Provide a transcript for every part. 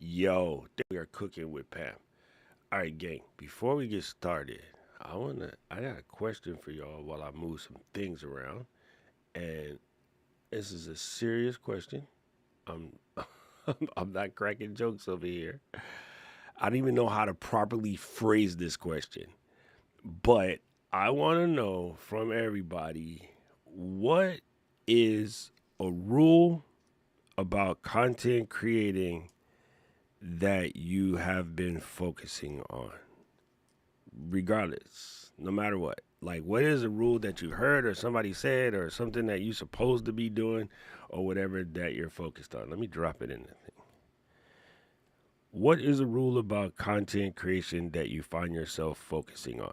Yo, we are cooking with Pam. All right, gang. Before we get started, I got a question for y'all while I move some things around, and this is a serious question. I'm I'm not cracking jokes over here. I don't even know how to properly phrase this question, but I want to know from everybody what is a rule about content creating that you have been focusing on, regardless, no matter what. Like, what is a rule that you heard or somebody said or something that you're supposed to be doing or whatever that you're focused on? Let me drop it in the thing. What is a rule about content creation that you find yourself focusing on?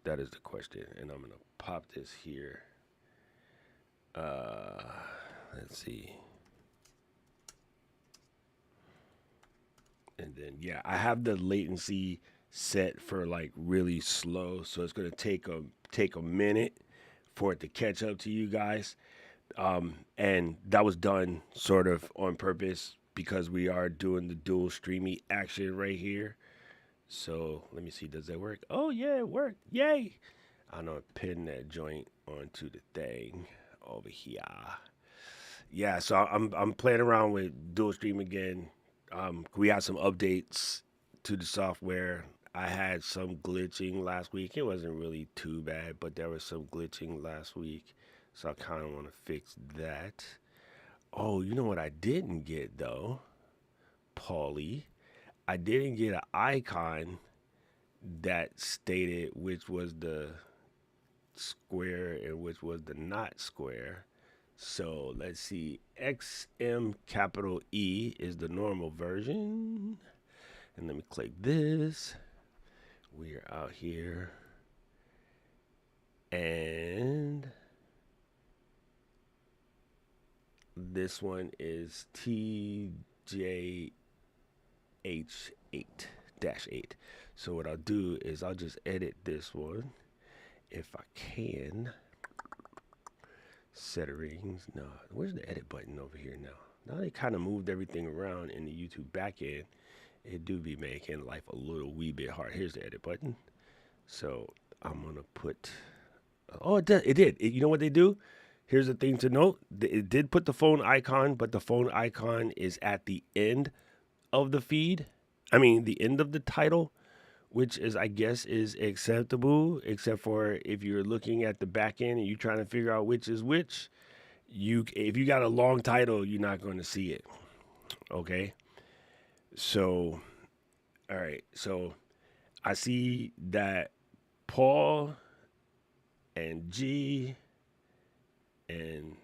That is the question. And I'm going to pop this here. Uh, let's see. And then, yeah, I have the latency set for like really slow, so it's gonna take a minute for it to catch up to you guys. And that was done sort of on purpose because we are doing the dual streamy action right here. So let me see, does that work? Oh yeah, it worked! Yay! I know, pin that joint onto the thing over here. Yeah, so I'm playing around with dual stream again. We had some updates to the software. I had some glitching last week. It wasn't really too bad, but there was some glitching last week. So I kind of want to fix that. Oh, you know what I didn't get though, Paulie? I didn't get an icon that stated which was the square and which was the not square. So let's see. XM capital E is the normal version. And let me click this. We are out here. And this one is TJH8 8. So what I'll do is I'll just edit this one if I can. Settings. No, where's the edit button over here now? Now they kind of moved everything around in the YouTube backend. It do be making life a little wee bit hard. Here's the edit button. So I'm gonna put. Oh, it did. It did. You know what they do? Here's the thing to note. It did put the phone icon, but the phone icon is at the end of the feed. I mean, the end of the title, which is, I guess, is acceptable, except for if you're looking at the back end and you're trying to figure out which is which. If you got a long title, you're not going to see it. Okay. So, all right. So I see that Paul and G and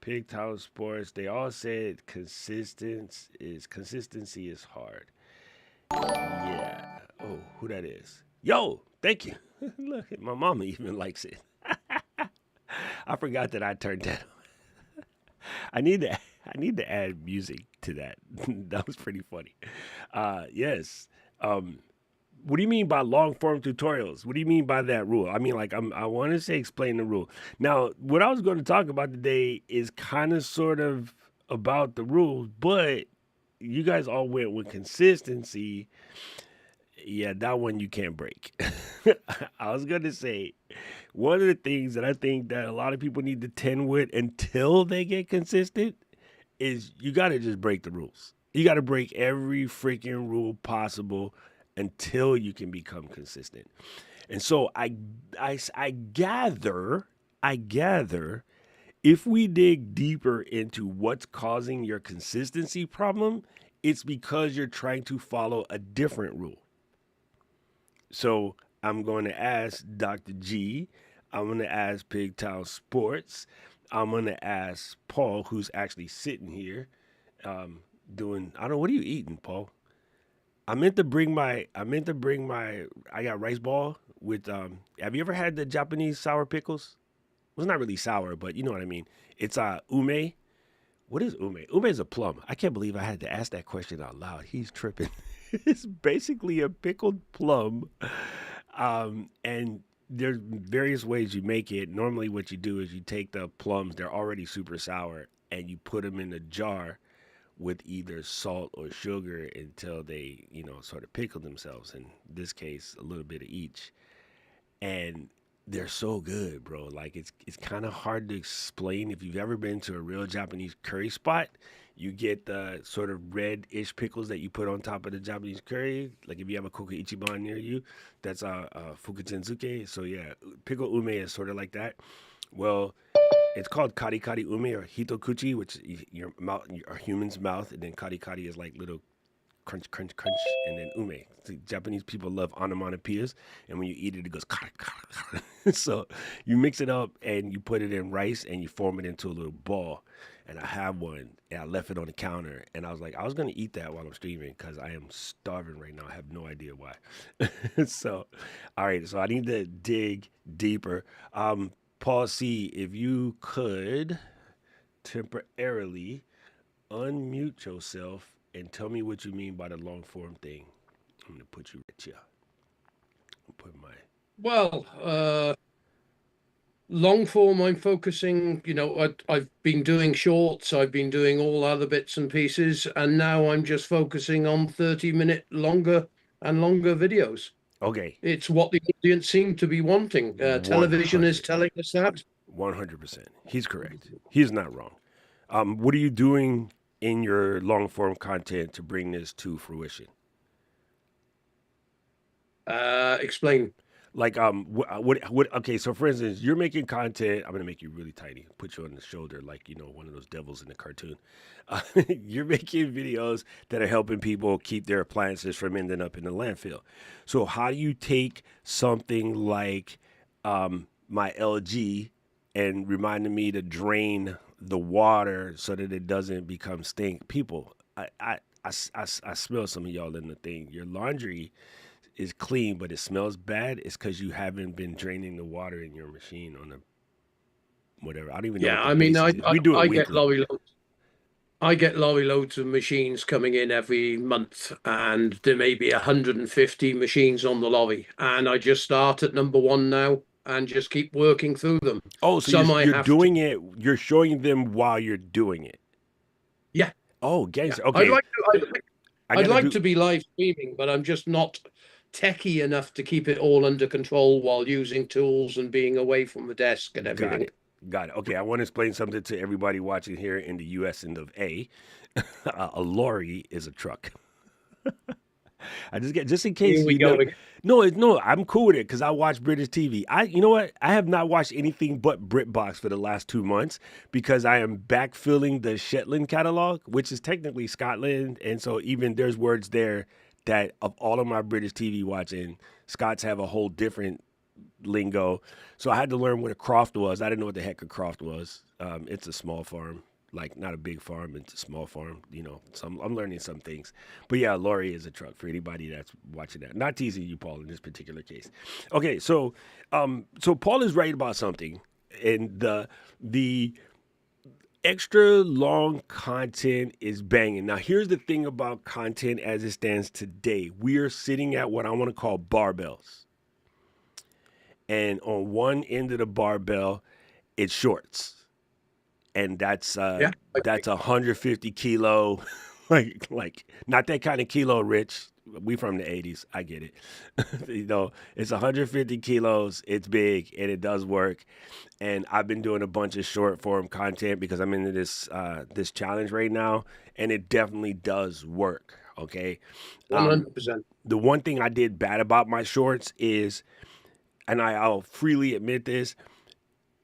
Pigtail Sports, they all said consistency is hard. Yeah. Oh, who that is? Yo, thank you. Look, my mama even likes it. I forgot that I turned that on. I need to add music to that. That was pretty funny. Yes. Um, what do you mean by long form tutorials? What do you mean by that rule? I mean, like, I want to say explain the rule. Now, what I was going to talk about today is kind of sort of about the rules, but you guys all went with consistency. Yeah, that one you can't break. I was going to say one of the things that I think that a lot of people need to tend with until they get consistent is you got to just break the rules. You got to break every freaking rule possible until you can become consistent. And so I gather if we dig deeper into what's causing your consistency problem, it's because you're trying to follow a different rule. So I'm going to ask Dr. G. I'm going to ask Pigtail Sports. I'm going to ask Paul, who's actually sitting here doing, I don't know, what are you eating, Paul? I got rice ball with, have you ever had the Japanese sour pickles? Well, it's not really sour, but you know what I mean. It's ume. What is ume? Ume is a plum. I can't believe I had to ask that question out loud. He's tripping. It's basically a pickled plum. And there's various ways you make it. Normally, what you do is you take the plums, they're already super sour, and you put them in a jar with either salt or sugar until they, sort of pickle themselves. In this case, a little bit of each. And they're so good, bro. Like it's kind of hard to explain. If you've ever been to a real Japanese curry spot, you get the sort of red-ish pickles that you put on top of the Japanese curry. Like if you have a Koka Ichiban near you, that's Fukutenzuke. So yeah, pickle ume is sort of like that. Well, it's called kari kari ume or hitokuchi, which is your mouth, your human's mouth, and then kari kari is like little crunch, crunch, crunch, and then ume. See, Japanese people love onomatopoeias, and when you eat it, it goes kara, kara, kara. So you mix it up and you put it in rice and you form it into a little ball. And I have one, and I left it on the counter, and I was like, I was gonna eat that while I'm streaming because I am starving right now. I have no idea why. So, all right, so I need to dig deeper. Paul C, if you could temporarily unmute yourself and tell me what you mean by the long form thing. I'm gonna put you right here. I'll put my Well, long form, I'm focusing, I've been doing shorts, I've been doing all other bits and pieces, and now I'm just focusing on 30-minute longer and longer videos. okay. It's what the audience seem to be wanting. Television is 100. telling us that. 100%. He's correct. He's not wrong. What are you doing in your long form content to bring this to fruition? Explain. Like what okay, so for instance, you're making content. I'm gonna make you really tiny, put you on the shoulder like one of those devils in the cartoon. You're making videos that are helping people keep their appliances from ending up in the landfill. So how do you take something like my LG and reminding me to drain the water so that it doesn't become stink? People, I smell some of y'all in the thing. Your laundry is clean, but it smells bad. It's because you haven't been draining the water in your machine on the whatever. I don't even know Yeah, what the I mean, basis is. We do it I get weekly. lorry loads. I get lorry loads of machines coming in every month, and there may be 150 machines on the lorry. And I just start at number one now and just keep working through them. Oh, so you're Some I you're have to, doing it. You're showing them while you're doing it. yeah, Oh, yeah. guys. Okay, I I'd gotta like do. to be live streaming, but I'm just not techie enough to keep it all under control while using tools and being away from the desk and Got everything. it. Got it. Okay, I want to explain something to everybody watching here in the U.S. and of A. A lorry is a truck. I just get just in Here case we you go know. again. No, no, I'm cool with it because I watch British TV. You know what? I have not watched anything but BritBox for the last 2 months because I am backfilling the Shetland catalog, which is technically Scotland, and so even there's words there that of all of my British TV watching, Scots have a whole different lingo. So I had to learn what a croft was. I didn't know what the heck a croft was. It's a small farm, like not a big farm. It's a small farm. So I'm learning some things. But yeah, lorry is a truck for anybody that's watching that. Not teasing you, Paul, in this particular case. Okay, so Paul is right about something, and the extra long content is banging. Now, here's the thing about content as it stands today. We are sitting at what I want to call barbells. And on one end of the barbell, it's shorts. And Yeah, that's 150 kilo, like not that kind of kilo rich. We from the 80s. I get it. It's 150 kilos. It's big and it does work. And I've been doing a bunch of short form content because I'm into this challenge right now, and it definitely does work. Okay. Um, 100%. the one thing I did bad about my shorts is, and I'll freely admit this,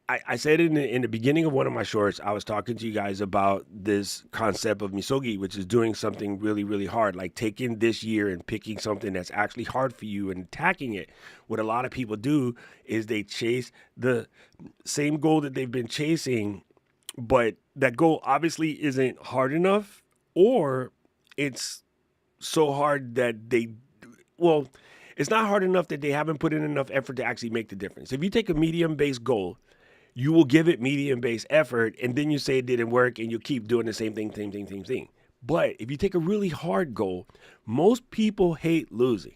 I said in the beginning of one of my shorts, I was talking to you guys about this concept of misogi, which is doing something really, really hard, like taking this year and picking something that's actually hard for you and attacking it. What a lot of people do is they chase the same goal that they've been chasing, but that goal obviously isn't hard enough, or it's so hard that well, it's not hard enough that they haven't put in enough effort to actually make the difference. If you take a medium based goal, you will give it medium based effort, and then you say it didn't work, and you keep doing the same thing, same thing, same thing. But if you take a really hard goal, most people hate losing.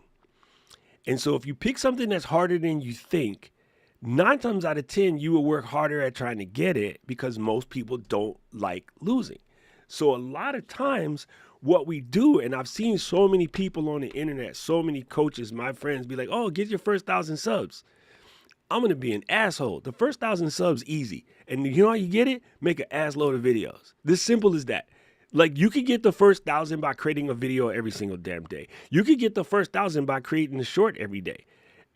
And so if you pick something that's harder than you think, 9 times out of 10, you will work harder at trying to get it because most people don't like losing. So a lot of times what we do, and I've seen so many people on the internet, so many coaches, my friends be like, oh, get your first 1,000 subs. I'm gonna be an asshole. The first 1,000 subs easy. And you know how you get it? Make an ass load of videos. This simple as that. Like you could get the first 1,000 by creating a video every single damn day. You could get the first 1,000 by creating a short every day.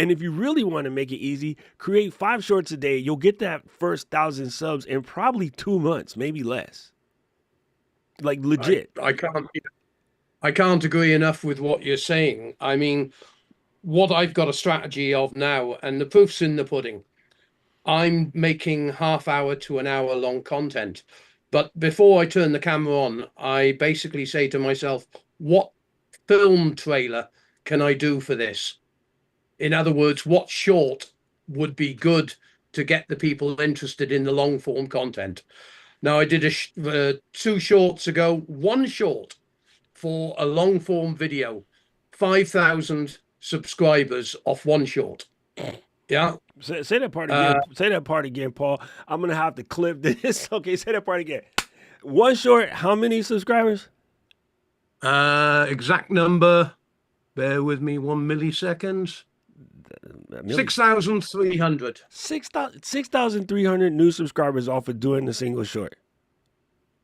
And if you really want to make it easy, create 5 shorts a day. You'll get that first 1,000 subs in probably 2 months, maybe less. Like I, legit. I can't I can't agree enough with what you're saying. I mean, what I've got a strategy of now, and the proof's in the pudding. I'm making half-hour to an hour long content. But before I turn the camera on, I basically say to myself, what film trailer can I do for this? In other words, what short would be good to get the people interested in the long form content? Now, I did 2 shorts ago, one short for a long form video, 5,000 subscribers off one short. Yeah. Say that part again. Uh, Say that part again, Paul. I'm gonna have to clip this. Okay, say that part again. One short, how many subscribers? exact number, bear with me 1 millisecond. 6,300. 6,300 new subscribers off of doing the single short.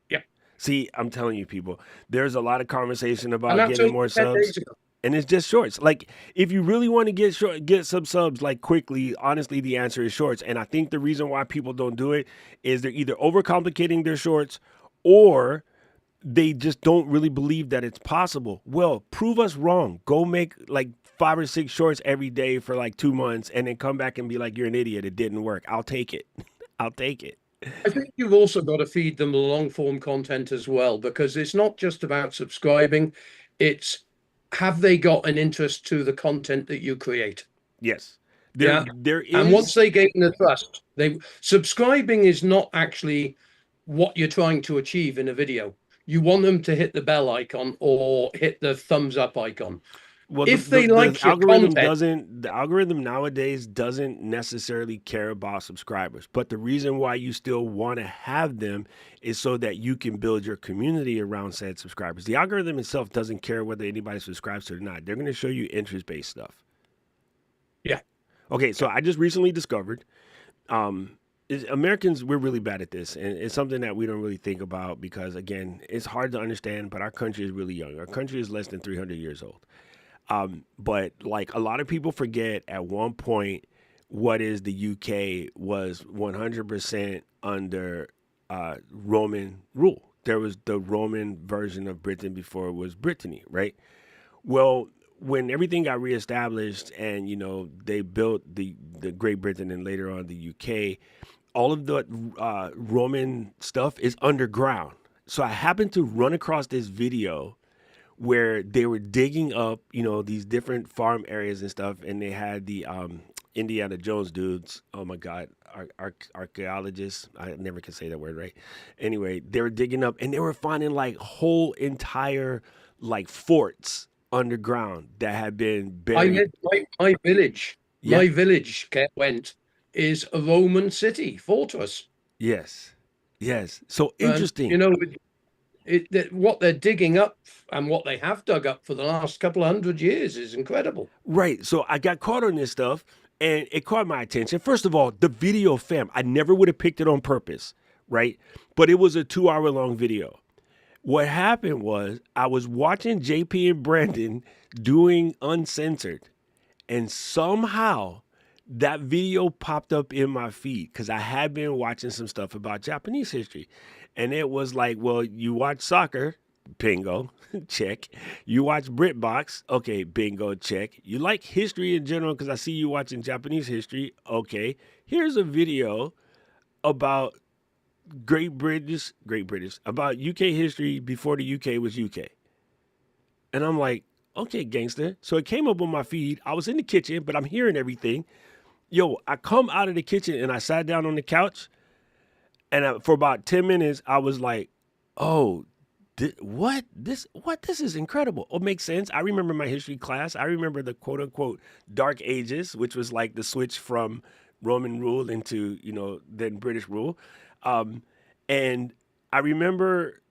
Yeah. See, I'm telling you, people, there's a lot of conversation And about that's getting only more 10 subs, days ago. and it's just shorts. Like, if you really want to get some subs like quickly, honestly, the answer is shorts. And I think the reason why people don't do it is they're either overcomplicating their shorts or they just don't really believe that it's possible. Well, prove us wrong. Go make like 5 or 6 shorts every day for like 2 months and then come back and be like, you're an idiot. It didn't work. I'll take it. I'll take it. I think you've also got to feed them the long form content as well, because it's not just about subscribing, it's have they got an interest to the content that you create? Yes. Yeah. There And once is. they gain the trust, they subscribing is not actually what you're trying to achieve in a video. You want them to hit the bell icon or hit the thumbs up icon. Well, If they like your content, the algorithm nowadays doesn't necessarily care about subscribers. But the reason why you still want to have them is so that you can build your community around said subscribers. The algorithm itself doesn't care whether anybody subscribes to it or not. They're going to show you interest-based stuff. yeah, Okay, so I just recently discovered Americans, we're really bad at this, and it's something that we don't really think about because, again, it's hard to understand, but our country is really young. Our country is less than 300 years old. But like a lot of people forget at one point, what is the UK was 100% under Roman rule. There was the Roman version of Britain before it was Brittany, right? Well, when everything got reestablished and they built the Great Britain and later on the UK, all of the Roman stuff is underground. So I happened to run across this video where they were digging up, these different farm areas and stuff, and they had the Indiana Jones dudes. Oh my God, archaeologists. I never can say that word right. Anyway, they were digging up, and they were finding like whole entire like forts underground that had been buried. my village, Yeah. Went is a Roman city fortress, Yes. Yes. So and interesting. what they're digging up and what they have dug up for the last couple of 100 years is incredible. Right. So I got caught on this stuff and it caught my attention. First of all, the video, fam, I never would have picked it on purpose, right? But it was a 2 hour long video. What happened was I was watching JP and Brandon doing uncensored, and somehow that video popped up in my feed because I had been watching some stuff about Japanese history. And it was like, well, you watch soccer, bingo, check. You watch BritBox, okay, bingo, check. You like history in general because I see you watching Japanese history, okay. Here's a video about about UK history before the UK was UK. And I'm like, okay, gangster. So it came up on my feed. I was in the kitchen, but I'm hearing everything. Yo, I come out of the kitchen and I sat down on the couch. And for about 10 minutes, I was like, oh, what? This is incredible. It makes sense. I remember my history class. I remember the quote unquote Dark Ages, which was like the switch from Roman rule into, then British rule. And I remember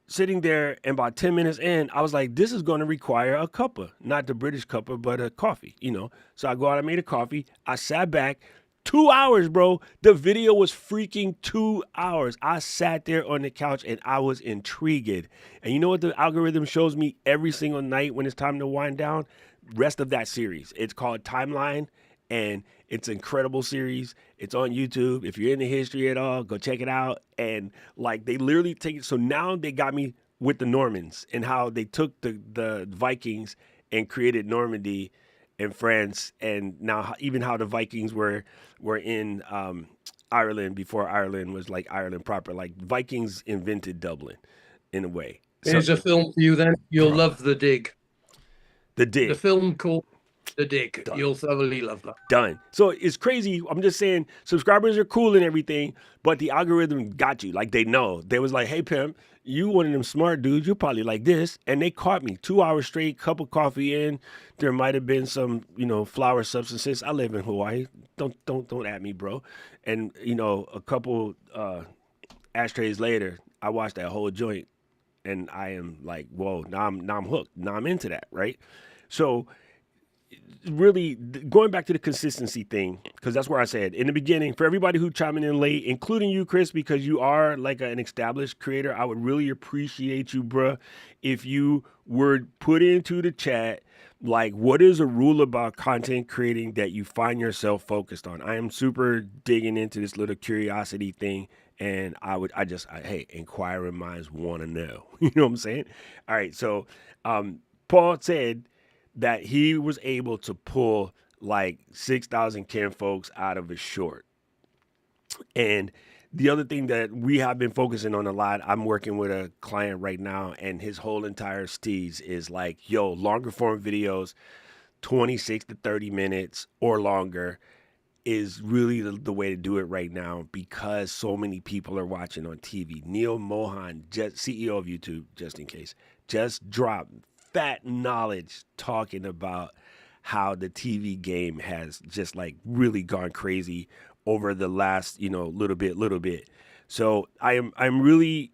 sitting there, and about 10 minutes in, I was like, this is going to require a cuppa, not the British cuppa, but a coffee, you know. So I go out, I made a coffee, I sat back. 2 hours, bro. The video was freaking 2 hours. I sat there on the couch and I was intrigued. And you know what the algorithm shows me every single night when it's time to wind down? Rest of that series. It's called Timeline, and it's an incredible series. It's on YouTube. If you're into history at all, go check it out. And like they literally take it. So now they got me with the Normans and how they took the Vikings and created Normandy in France, and now even how the Vikings were in Ireland before Ireland was like Ireland proper. Like Vikings invented Dublin in a way. So, Here's a film for you then. You'll bro, love The Dig. the The dig film called The Dig. done. You'll thoroughly love that. Done. So it's crazy. I'm just saying subscribers are cool and everything, but the algorithm got you. Like they know. They was like, hey pimp, you one of them smart dudes, you probably like this. And they caught me 2 hours straight, cup of coffee in. There might have been some, flower substances. I live in Hawaii. Don't at me, bro. And a couple ashtrays later, I watched that whole joint and I am like, whoa, now I'm hooked. Now I'm into that, right? So really going back to the consistency thing, because that's where I said in the beginning, for everybody who chiming in late, including you, Chris, because you are like an established creator, I would really appreciate you, bruh, if you were put into the chat, like, what is a rule about content creating that you find yourself focused on? I am super digging into this little curiosity thing. And hey, inquiring minds want to know. You know what I'm saying? All right. So, Paul said that he was able to pull like 6,000 kin folks out of his short. And the other thing that we have been focusing on a lot, I'm working with a client right now, and his whole entire steez is like, yo, longer form videos, 26 to 30 minutes or longer is really the way to do it right now because so many people are watching on TV. Neil Mohan, CEO of YouTube, just in case, just dropped fat knowledge talking about how the TV game has just like really gone crazy over the last, little bit. So I'm really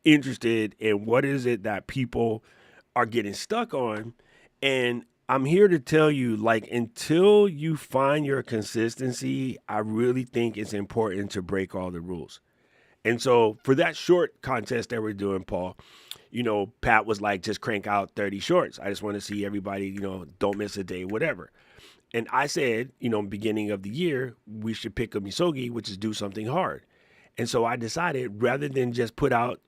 interested in what is it that people are getting stuck on. And I'm here to tell you, like, until you find your consistency, I really think it's important to break all the rules. And so for that short contest that we're doing, Paul, Pat was like, just crank out 30 shorts. I just want to see everybody, don't miss a day, whatever. And I said, beginning of the year, we should pick a misogi, which is do something hard. And so I decided rather than just put out,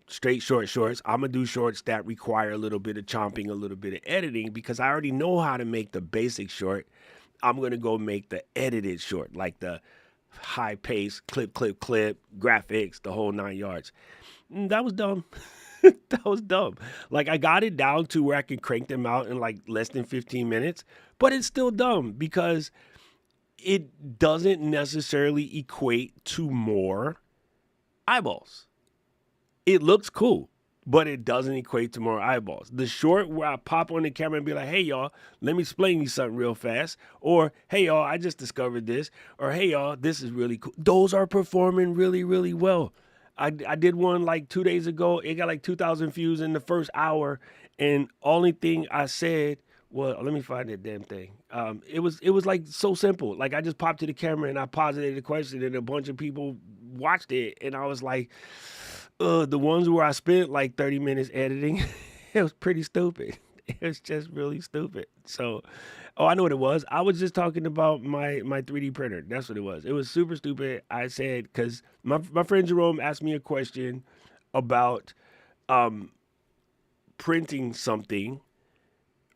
straight short shorts, I'm going to do shorts that require a little bit of chomping, a little bit of editing, because I already know how to make the basic short. I'm going to go make the edited short, like the high pace, clip, graphics, the whole 9 yards. That was dumb. That was dumb. Like I got it down to where I can crank them out in like less than 15 minutes, but it's still dumb because it doesn't necessarily equate to more eyeballs. It looks cool, but it doesn't equate to more eyeballs. The short where I pop on the camera and be like, hey, y'all, let me explain you something real fast. Or, hey, y'all, I just discovered this. Or, hey, y'all, this is really cool. Those are performing really, really well. I did one like 2 days ago. It got like 2,000 views in the first hour. And only thing I said, well, let me find that damn thing. It was like so simple. Like I just popped to the camera and I posited the question and a bunch of people watched it. And I was like, the ones where I spent like 30 minutes editing, it was pretty stupid. It was just really stupid. So, I know what it was. I was just talking about my 3D printer. That's what it was. It was super stupid. I said, because my friend Jerome asked me a question about printing something,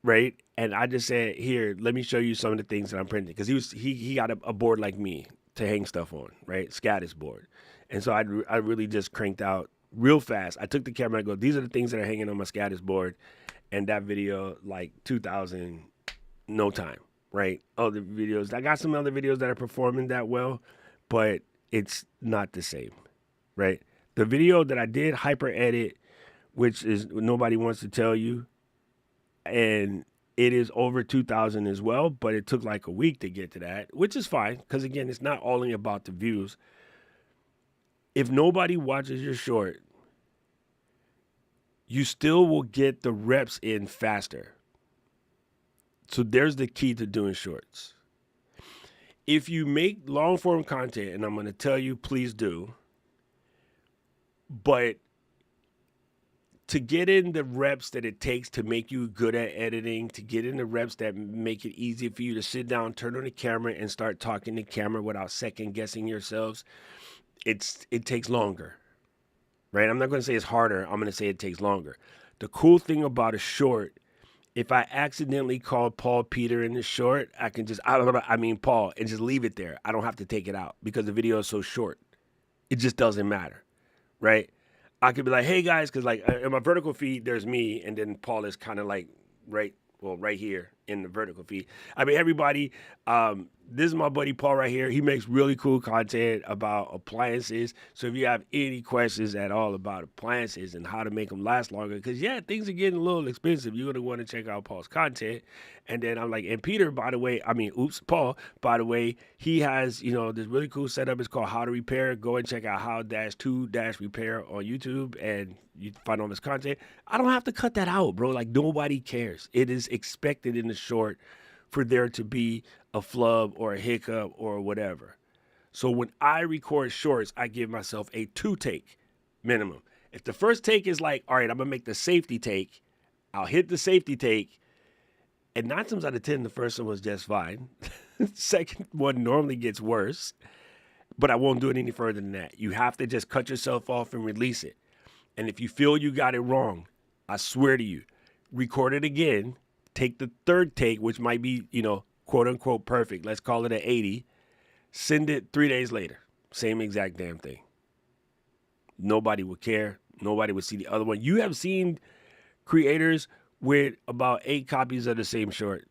right? And I just said, here, let me show you some of the things that I'm printing. Because he got a board like me to hang stuff on, right? Scatus board. And so I really just cranked out real fast. I took the camera and go, these are the things that are hanging on my Scatus board. And that video, like 2,000, no time, right? Other videos. I got some other videos that are performing that well, but it's not the same, right? The video that I did hyper edit, which is nobody wants to tell you, and it is over 2,000 as well, but it took like a week to get to that, which is fine because again, it's not only about the views. If nobody watches your short, you still will get the reps in faster. So there's the key to doing shorts. If you make long form content, and I'm going to tell you, please do, but to get in the reps that it takes to make you good at editing, to get in the reps that make it easy for you to sit down, turn on the camera, and start talking to camera without second guessing yourselves, it takes longer, right? I'm not going to say it's harder. I'm going to say it takes longer. The cool thing about a short, if I accidentally call Paul Peter in the short, I can just, Paul, and just leave it there. I don't have to take it out because the video is so short. It just doesn't matter, right? I could be like, hey guys, because like in my vertical feed, there's me, and then Paul is kind of like right here in the vertical feed. I mean, everybody, this is my buddy Paul right here. He makes really cool content about appliances. So if you have any questions at all about appliances and how to make them last longer, because yeah, things are getting a little expensive. You're going to want to check out Paul's content. And then I'm like, and Peter, by the way, Paul, by the way, he has, this really cool setup. It's called How to Repair. Go and check out how-to-repair on YouTube, and you find all this content. I don't have to cut that out, bro. Like, nobody cares. It is expected in the short for there to be a flub or a hiccup or whatever. So when I record shorts, I give myself a 2-take minimum. If the first take is like, all right, I'm going to make the safety take, I'll hit the safety take, and 9 times out of 10, the first one was just fine. Second one normally gets worse, but I won't do it any further than that. You have to just cut yourself off and release it. And if you feel you got it wrong, I swear to you, record it again, take the third take, which might be, quote unquote perfect. Let's call it an 80. Send it 3 days later. Same exact damn thing. Nobody would care. Nobody would see the other one. You have seen creators with about 8 copies of the same short.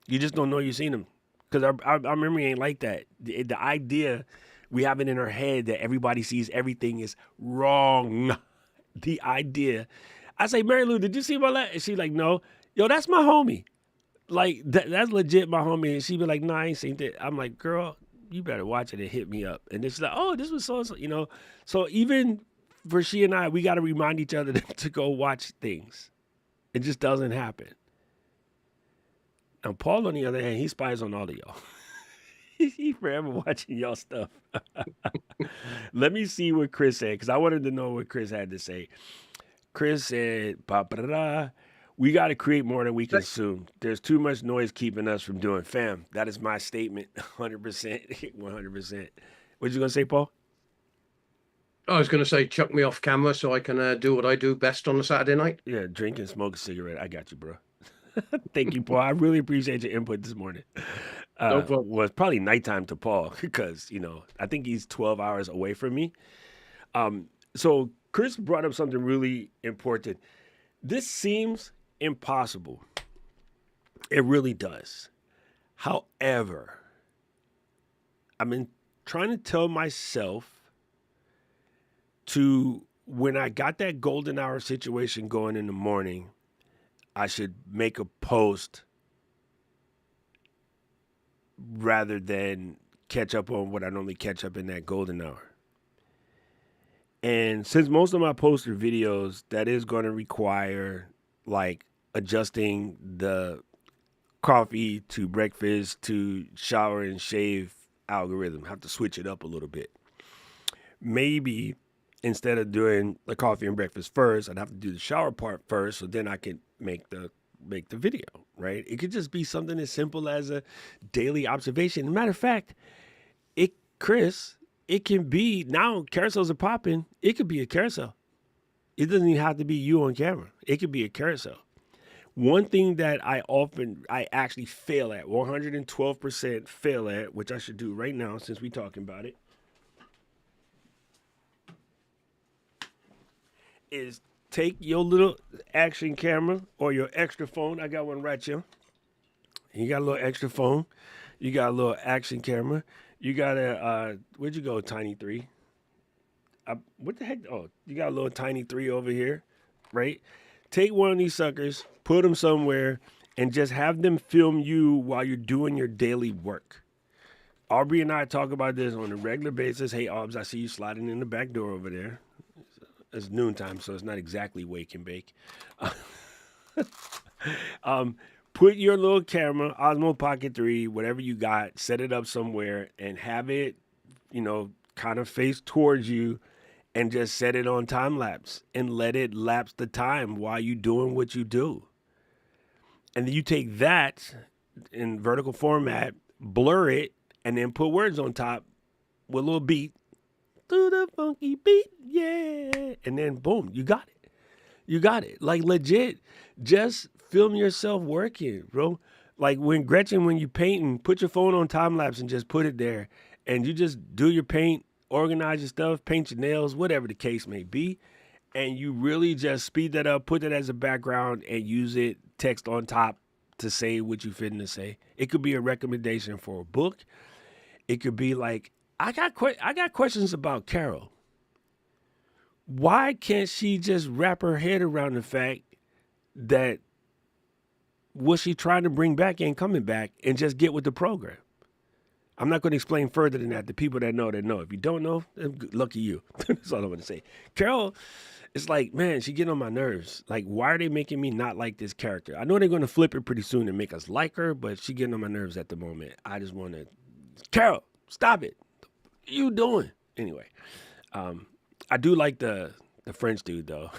You just don't know you've seen them. Because our memory ain't like that. The idea, we have it in our head that everybody sees everything is wrong. The idea. I say, Mary Lou, did you see my last? And she's like, no. Yo, that's my homie. Like, that's legit my homie. And she be like, no, I ain't seen that. I'm like, girl, you better watch it and hit me up. And then she's like, oh, this was so-and-so, So even for she and I, we got to remind each other to go watch things. It just doesn't happen. Now, Paul, on the other hand, he spies on all of y'all. He forever watching y'all stuff. Let me see what Chris said, because I wanted to know what Chris had to say. Chris said, we got to create more than we consume. There's too much noise keeping us from doing. Fam, that is my statement. 100%. 100%. What you going to say, Paul? I was going to say, chuck me off camera so I can do what I do best on a Saturday night. Yeah, drink and smoke a cigarette. I got you, bro. Thank you, Paul. I really appreciate your input this morning. No problem. Well, it's probably nighttime to Paul because, I think he's 12 hours away from me. So Chris brought up something really important. This seems impossible. It really does. However, I've been trying to tell myself to, when I got that golden hour situation going in the morning, I should make a post rather than catch up on what I normally catch up in that golden hour. And since most of my posts are videos, that is going to require like adjusting the coffee to breakfast to shower and shave algorithm. Have to switch it up a little bit. Maybe instead of doing the coffee and breakfast first, I'd have to do the shower part first, so then I can make the video, right? It could just be something as simple as a daily observation. Matter of fact, Chris, it can be, now carousels are popping. It could be a carousel. It doesn't even have to be you on camera. It could be a carousel. One thing that I actually fail at, 112% fail at, which I should do right now since we're talking about it, is take your little action camera or your extra phone. I got one right here. You got a little extra phone. You got a little action camera. You got a, where'd you go, Tiny 3? What the heck? Oh, you got a little Tiny 3 over here, right? Take one of these suckers, put them somewhere, and just have them film you while you're doing your daily work. Aubrey and I talk about this on a regular basis. Hey, Aubs, I see you sliding in the back door over there. It's noontime, so it's not exactly wake and bake. Put your little camera, Osmo Pocket 3, whatever you got, set it up somewhere and have it, kind of face towards you and just set it on time lapse and let it lapse the time while you doing what you do. And then you take that in vertical format, blur it, and then put words on top with a little beat. Do the funky beat, yeah. And then boom, you got it. You got it. Like legit, just film yourself working, bro. Like when you painting, put your phone on time lapse and just put it there. And you just do your paint, organize your stuff, paint your nails, whatever the case may be. And you really just speed that up, put that as a background, and use it text on top to say what you fitting to say. It could be a recommendation for a book. It could be like, I got questions about Carol. Why can't she just wrap her head around the fact that what she trying to bring back ain't coming back and just get with the program? I'm not going to explain further than that. The people that know. If you don't know, lucky you. That's all I'm going to say. Carol, it's like, man, she getting on my nerves. Like, why are they making me not like this character? I know they're going to flip it pretty soon and make us like her, but she getting on my nerves at the moment. I just want to, Carol, stop it. What are you doing? Anyway, I do like the French dude, though.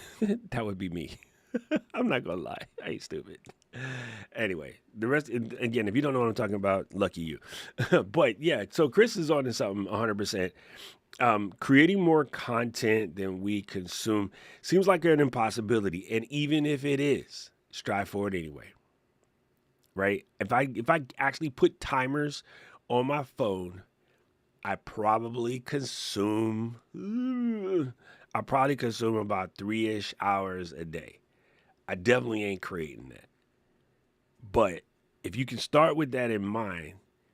That would be me. I'm not going to lie. I ain't stupid. Anyway, the rest, again, if you don't know what I'm talking about, lucky you. But yeah, so Chris is on to something 100%. Creating more content than we consume seems like an impossibility. And even if it is, strive for it anyway. Right? If I actually put timers on my phone, I probably consume about 3-ish hours a day. I definitely ain't creating that. But if you can start with that in mind,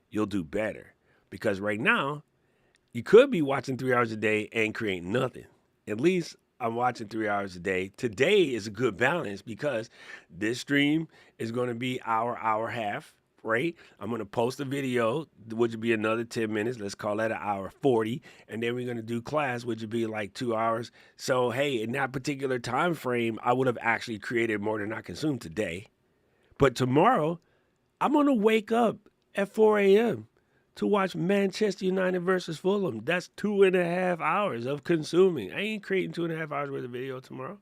you'll do better. Because right now, you could be watching 3 hours a day and creating nothing. At least I'm watching 3 hours a day. Today is a good balance because this stream is going to be hour half, right? I'm going to post a video, which would be another 10 minutes. Let's call that an hour 40. And then we're going to do class, which would be like 2 hours. So, hey, in that particular time frame, I would have actually created more than I consumed today. But tomorrow, I'm going to wake up at 4 a.m. to watch Manchester United versus Fulham. That's 2.5 hours of consuming. I ain't creating 2.5 hours worth of video tomorrow.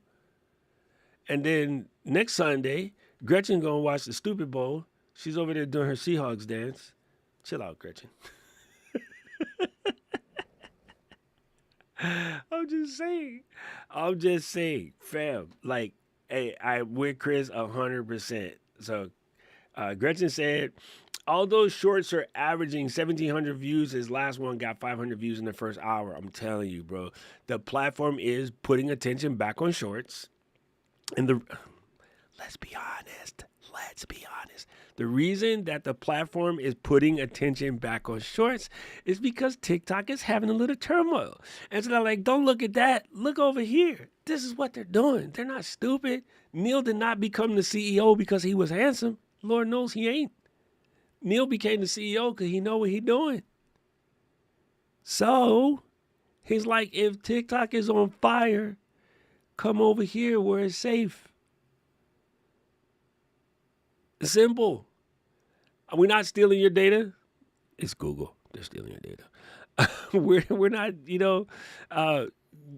And then next Sunday, Gretchen going to watch the Stupid Bowl. She's over there doing her Seahawks dance. Chill out, Gretchen. I'm just saying, fam. Like, hey, I'm with Chris 100%. So Gretchen said, although shorts are averaging 1,700 views, his last one got 500 views in the first hour. I'm telling you, bro. The platform is putting attention back on shorts. And let's be honest. The reason that the platform is putting attention back on shorts is because TikTok is having a little turmoil. And so they're like, don't look at that. Look over here. This is what they're doing. They're not stupid. Neil did not become the CEO because he was handsome. Lord knows he ain't. Neil became the CEO because he know what he doing. So he's like, if TikTok is on fire, come over here where it's safe. Simple. We're not stealing your data. It's Google. They're stealing your data. we're not,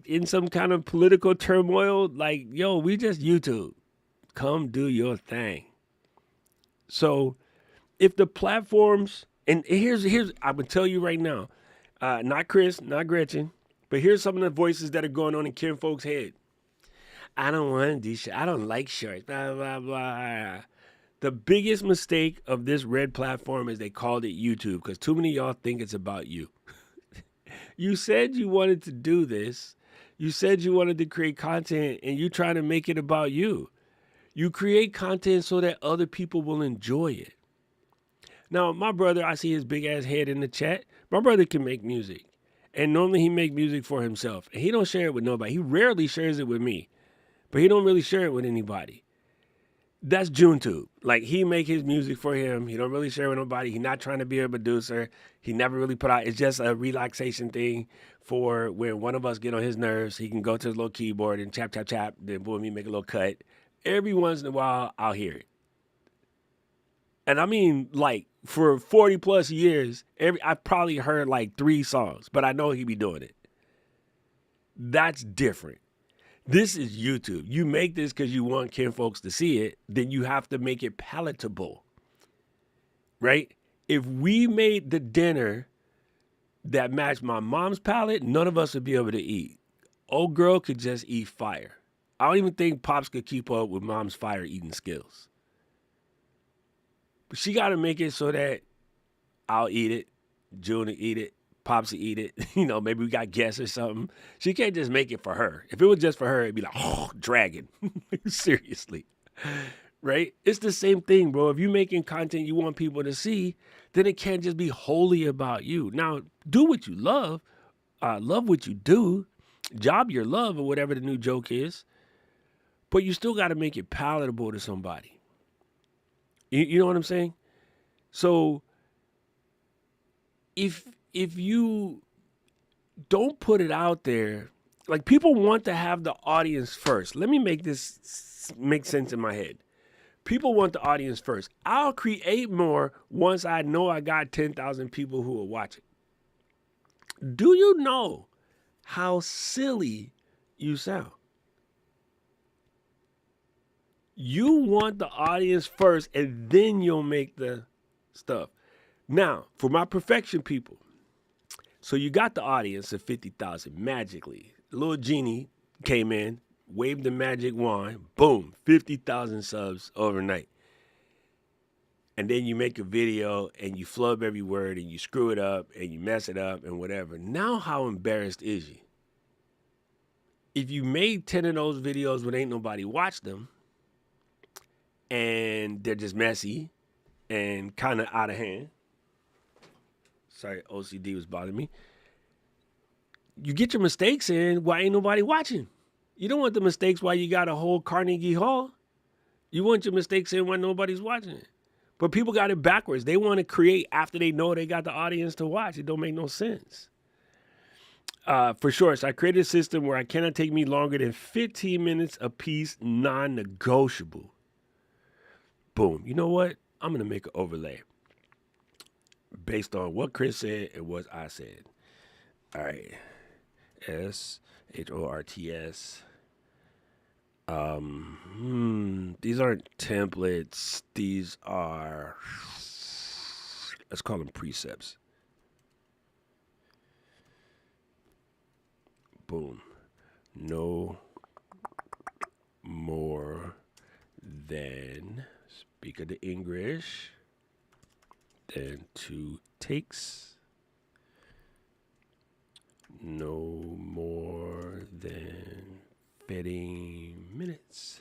in some kind of political turmoil. Like, yo, we just YouTube. Come do your thing. So if the platforms, and here's I'm gonna tell you right now, not Chris, not Gretchen, but here's some of the voices that are going on in Ken folks' head. I don't want to do shit. I don't like shorts. Blah blah blah. The biggest mistake of this red platform is they called it YouTube because too many of y'all think it's about you. You said you wanted to do this. You said you wanted to create content and you trying to make it about you. You create content so that other people will enjoy it. Now, my brother, I see his big ass head in the chat. My brother can make music. And normally he make music for himself. And he don't share it with nobody. He rarely shares it with me. But he don't really share it with anybody. That's JuneTube. Like he make his music for him. He don't really share with nobody. He not trying to be a producer. He never really put out. It's just a relaxation thing for when one of us get on his nerves. He can go to his little keyboard and chap chap chap. Then boom, he make a little cut. Every once in a while, I'll hear it. And I mean, like for 40 plus years, I've probably heard like 3 songs, but I know he be doing it. That's different. This is YouTube. You make this because you want kin folks to see it, then you have to make it palatable, right? If we made the dinner that matched my mom's palate, none of us would be able to eat. Old girl could just eat fire. I don't even think Pops could keep up with mom's fire eating skills. But she got to make it so that I'll eat it, June will eat it, Pops will eat it. You know, maybe we got guests or something. She can't just make it for her. If it was just for her, it'd be like, oh, dragon. Seriously. Right? It's the same thing, bro. If you're making content you want people to see, then it can't just be wholly about you. Now, do what you love. Love what you do. Job your love or whatever the new joke is. But you still got to make it palatable to somebody. You know what I'm saying? So if you don't put it out there, like people want to have the audience first. Let me make this make sense in my head. People want the audience first. I'll create more once I know I got 10,000 people who will watch it. Do you know how silly you sound? You want the audience first and then you'll make the stuff. Now, for my perfection people, so you got the audience of 50,000 magically. Little genie came in, waved the magic wand, boom, 50,000 subs overnight. And then you make a video and you flub every word and you screw it up and you mess it up and whatever. Now how embarrassed is you? If you made 10 of those videos when ain't nobody watched them and they're just messy and kind of out of hand. Sorry, OCD was bothering me. You get your mistakes in while ain't nobody watching. You don't want the mistakes while you got a whole Carnegie Hall. You want your mistakes in when nobody's watching it. But people got it backwards. They want to create after they know they got the audience to watch. It don't make no sense. For sure, so I created a system where I cannot take me longer than 15 minutes a piece, non-negotiable. Boom. You know what? I'm going to make an overlay based on what Chris said and what I said. All right. SHORTS. These aren't templates. These are, let's call them precepts. Boom. No more than, speak of the English, than 2 takes. No more than 15 minutes.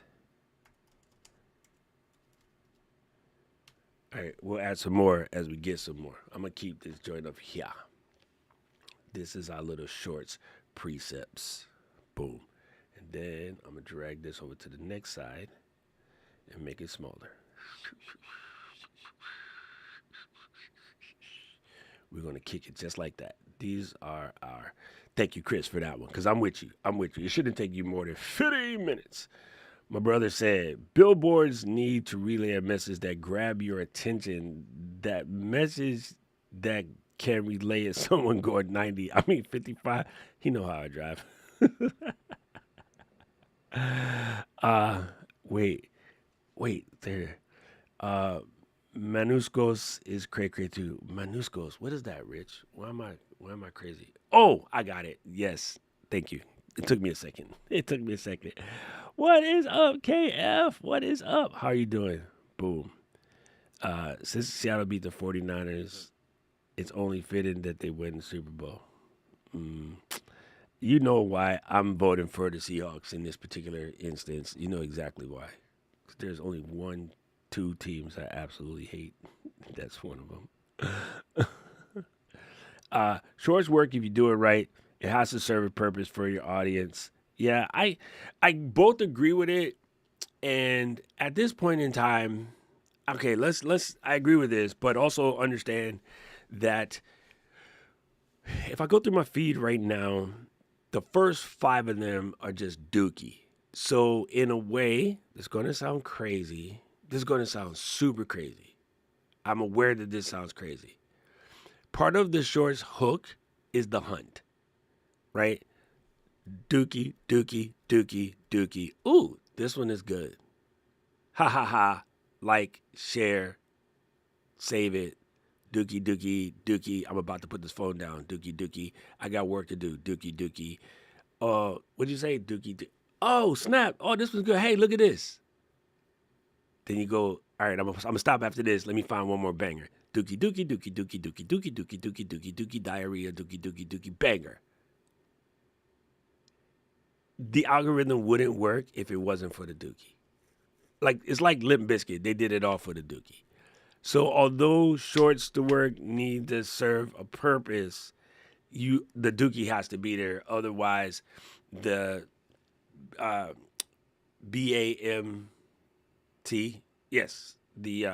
All right, we'll add some more as we get some more. I'm going to keep this joint up here. This is our little shorts precepts. Boom. And then I'm going to drag this over to the next side and make it smaller. We're going to kick it just like that. These are our, thank you, Chris, for that one, because I'm with you. It shouldn't take you more than 15 minutes. My brother said, billboards need to relay a message that grab your attention. That message that can relay is someone going 55. He know how I drive. Wait, there. Manuskos is cray too. Manuskos, what is that, Rich? Why am I crazy? Oh, I got it. Yes, thank you. It took me a second. What is up, KF? What is up? How are you doing? Boom. Since Seattle beat the 49ers, it's only fitting that they win the Super Bowl. You know why I'm voting for the Seahawks in this particular instance. You know exactly why. There's only 2 teams I absolutely hate. That's one of them. Shorts work if you do it right. It has to serve a purpose for your audience. Yeah, I both agree with it, And at this point in time, okay, let's I agree with this, but also understand that if I go through my feed right now, the first 5 of them are just dookie. So in a way, it's going to sound crazy. This is going to sound super crazy. I'm aware that this sounds crazy. Part of the short's hook is the hunt, right? Dookie, dookie, dookie, dookie. Ooh, this one is good. Ha ha ha. Like, share, save it. Dookie, dookie, dookie. I'm about to put this phone down. Dookie, dookie. I got work to do. Dookie, dookie. What'd you say? Dookie, dookie. Oh, snap. Oh, this was good. Hey, look at this. Then you go, all right, I'm gonna stop after this. Let me find one more banger. Dookie, dookie, dookie, dookie, dookie, dookie, dookie, dookie, dookie, dookie, diarrhea, dookie, dookie, dookie, banger. The algorithm wouldn't work if it wasn't for the dookie. Like, it's like Limp Bizkit. They did it all for the dookie. So although shorts to work need to serve a purpose, the dookie has to be there. Otherwise, the uh, BAMT, yes, the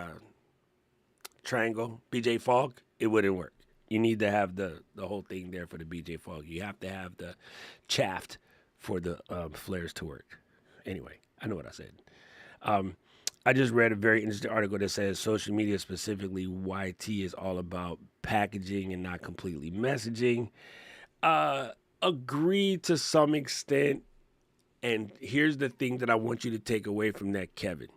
triangle BJ Fogg, it wouldn't work. You need to have the whole thing there for the BJ Fogg. You have to have the chaft for the flares to work. Anyway, I know what I said. Um, I just read a very interesting article that says social media, specifically YT, is all about packaging and not completely messaging. Agree to some extent. And here's the thing that I want you to take away from that, Kevin.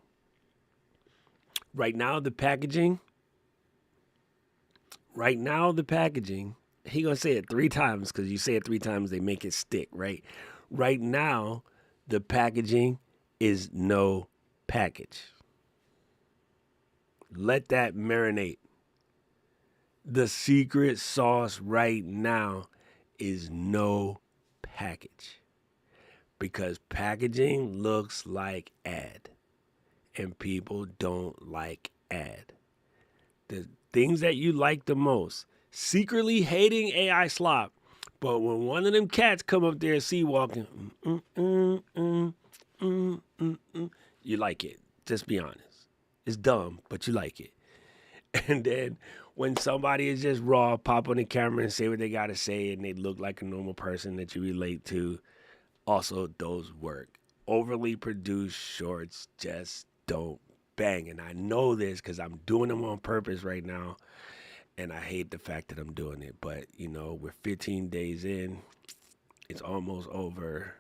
Right now, the packaging, he gonna say it 3 times because you say it 3 times, they make it stick, right? Right now, the packaging is no package. Let that marinate. The secret sauce right now is no package. Because packaging looks like ad. And people don't like ad. The things that you like the most. Secretly hating AI slop. But when one of them cats come up there sea walking, you like it. Just be honest. It's dumb, but you like it. And then when somebody is just raw, pop on the camera and say what they got to say, and they look like a normal person that you relate to, also those work. Overly produced shorts just don't bang. And I know this because I'm doing them on purpose right now. And I hate the fact that I'm doing it. But, we're 15 days in. It's almost over.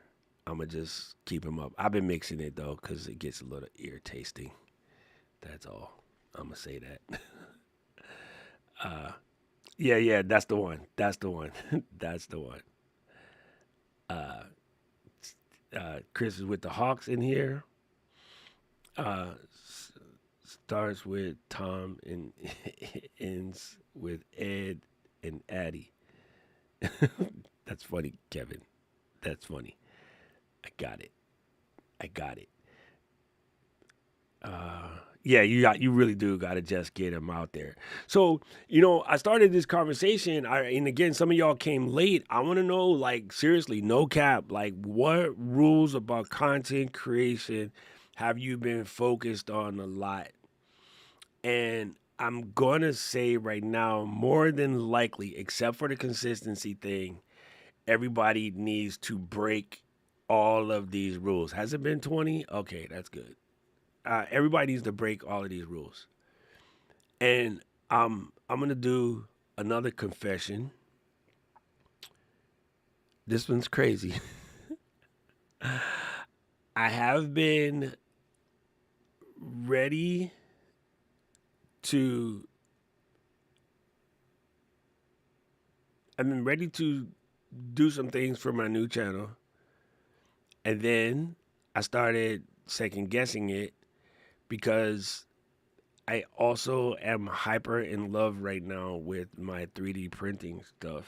I'm going to just keep them up. I've been mixing it, though, because it gets a little ear tasting. That's all. I'm going to say that. Yeah, that's the one. That's the one. That's the one. Chris is with the Hawks in here. Starts with Tom and ends with Ed and Addie. That's funny, Kevin. That's funny. I got it. Yeah, you really do got to just get them out there. So, I started this conversation, and again, some of y'all came late. I want to know, like, seriously, no cap, like, what rules about content creation have you been focused on a lot? And I'm going to say right now, more than likely, except for the consistency thing, everybody needs to break all of these rules. Has it been 20? Okay, that's good. Everybody needs to break all of these rules. And I'm going to do another confession. This one's crazy. I have been ready to do some things for my new channel. And then I started second guessing it because I also am hyper in love right now with my 3D printing stuff.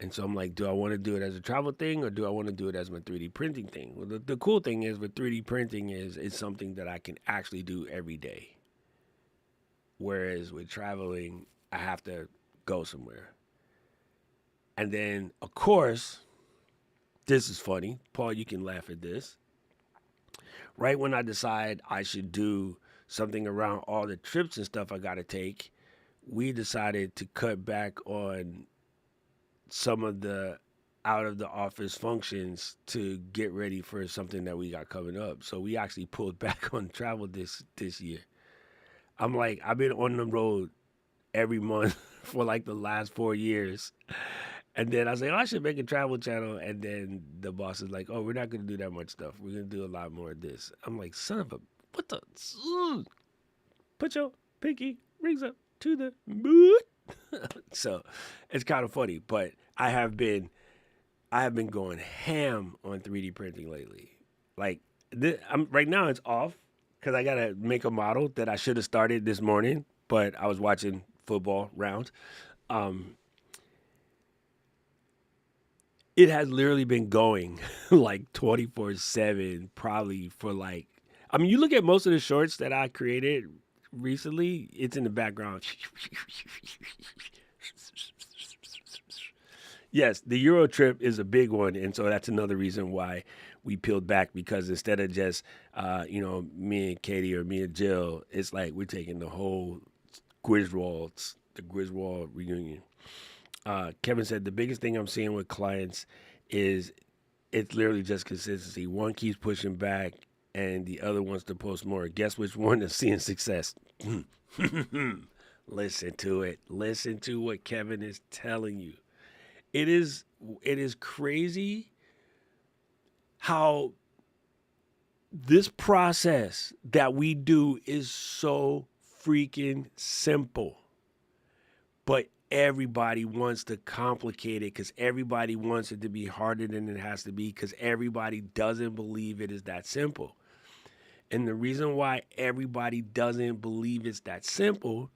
And so I'm like, do I want to do it as a travel thing or do I want to do it as my 3D printing thing? Well, the cool thing is with 3D printing is it's something that I can actually do every day. Whereas with traveling, I have to go somewhere. And then, of course, this is funny. Paul, you can laugh at this. Right when I decide I should do something around all the trips and stuff I got to take, we decided to cut back on some of the out of the office functions to get ready for something that we got coming up. So we actually pulled back on travel this year. I'm like, I've been on the road every month for like the last 4 years. And then I say, oh, I should make a travel channel. And then the boss is like, oh, we're not going to do that much stuff. We're going to do a lot more of this. I'm like, son of a, what the? Put your pinky rings up to the moon. So it's kind of funny, but I have been going ham on 3D printing lately. Like I'm right now it's off because I gotta make a model that I should have started this morning, but I was watching football round. Um, it has literally been going like 24/7, probably for like. I mean, you look at most of the shorts that I created recently, it's in the background. Yes, the Euro trip is a big one, and so that's another reason why we peeled back because instead of just me and Katie or me and Jill, it's like we're taking the whole the Griswold reunion. Kevin said the biggest thing I'm seeing with clients is it's literally just consistency. One keeps pushing back, and the other wants to post more. Guess which one is seeing success? Listen to it. Listen to what Kevin is telling you. It is it is crazy how this process that we do is so freaking simple. But everybody wants to complicate it because everybody wants it to be harder than it has to be because everybody doesn't believe it is that simple. And the reason why everybody doesn't believe it's that simple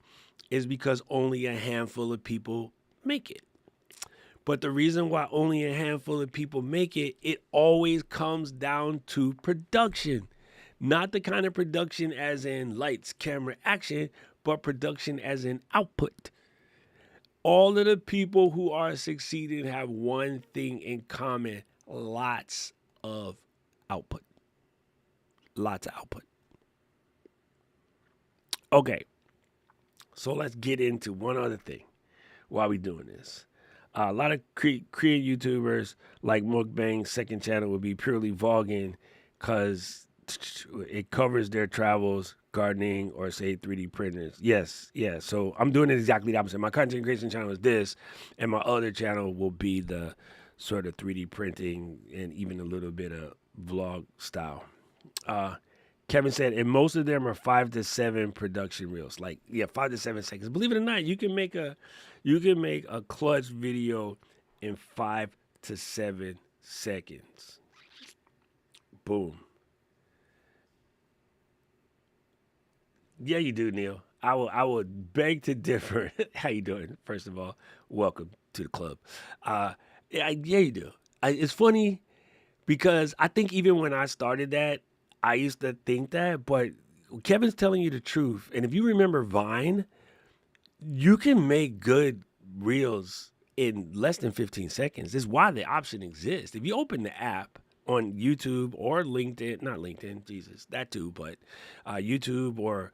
is because only a handful of people make it. But the reason why only a handful of people make it, it always comes down to production. Not the kind of production as in lights, camera, action, but production as in output. All of the people who are succeeding have one thing in common: lots of output. Lots of output. Okay, so let's get into one other thing while we doing this. A lot of Korean YouTubers like Mukbang's second channel would be purely vlogging because it covers their travels, gardening, or say 3D printers. Yes, yeah. So I'm doing it exactly the opposite. My content creation channel is this, and my other channel will be the sort of 3D printing and even a little bit of vlog style. Uh, Kevin said, and most of them are 5 to 7 production reels. Like, yeah, 5 to 7 seconds. Believe it or not, you can make a clutch video in 5 to 7 seconds. Boom. Yeah, you do, Neil. I will beg to differ. How you doing? First of all, welcome to the club. Yeah, you do. It's funny because I think even when I started that, I used to think that, but Kevin's telling you the truth. And if you remember Vine, you can make good reels in less than 15 seconds. This is why the option exists. If you open the app on YouTube or LinkedIn, not LinkedIn, Jesus, that too, but YouTube or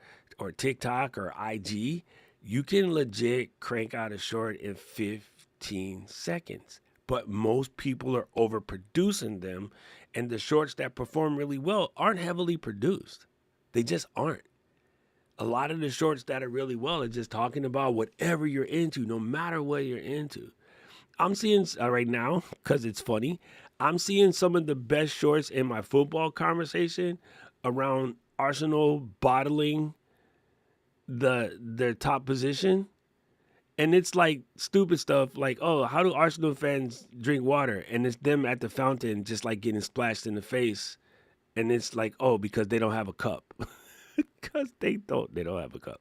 TikTok or IG, you can legit crank out a short in 15 seconds. But most people are overproducing them, and the shorts that perform really well aren't heavily produced. They just aren't. A lot of the shorts that are really well are just talking about whatever you're into, no matter what you're into. I'm seeing right now, because it's funny, I'm seeing some of the best shorts in my football conversation around Arsenal bottling their top position. And it's like stupid stuff like, oh, how do Arsenal fans drink water? And it's them at the fountain just like getting splashed in the face. And it's like, oh, because they don't have a cup. Because they don't have a cup.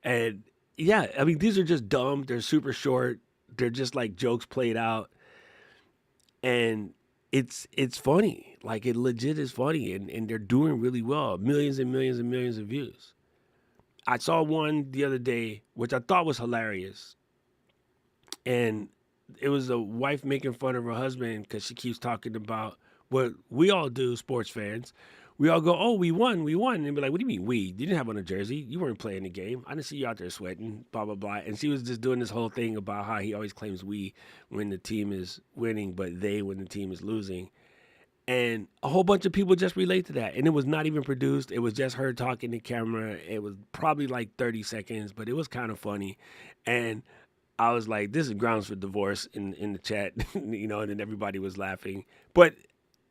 And yeah, I mean, these are just dumb. They're super short. They're just like jokes played out. And it's funny. Like it legit is funny. And they're doing really well. Millions and millions and millions of views. I saw one the other day, which I thought was hilarious. And it was a wife making fun of her husband because she keeps talking about what we all do, sports fans. we all go, "Oh, we won, we won." And they'd be like, "What do you mean we? You didn't have on a jersey. You weren't playing the game. I didn't see you out there sweating." Blah blah blah. And she was just doing this whole thing about how he always claims we when the team is winning, but they when the team is losing. And a whole bunch of people just relate to that. And it was not even produced. It was just her talking to camera. It was probably like 30 seconds, but it was kind of funny. And I was like, this is grounds for divorce in the chat, you know, and then everybody was laughing. But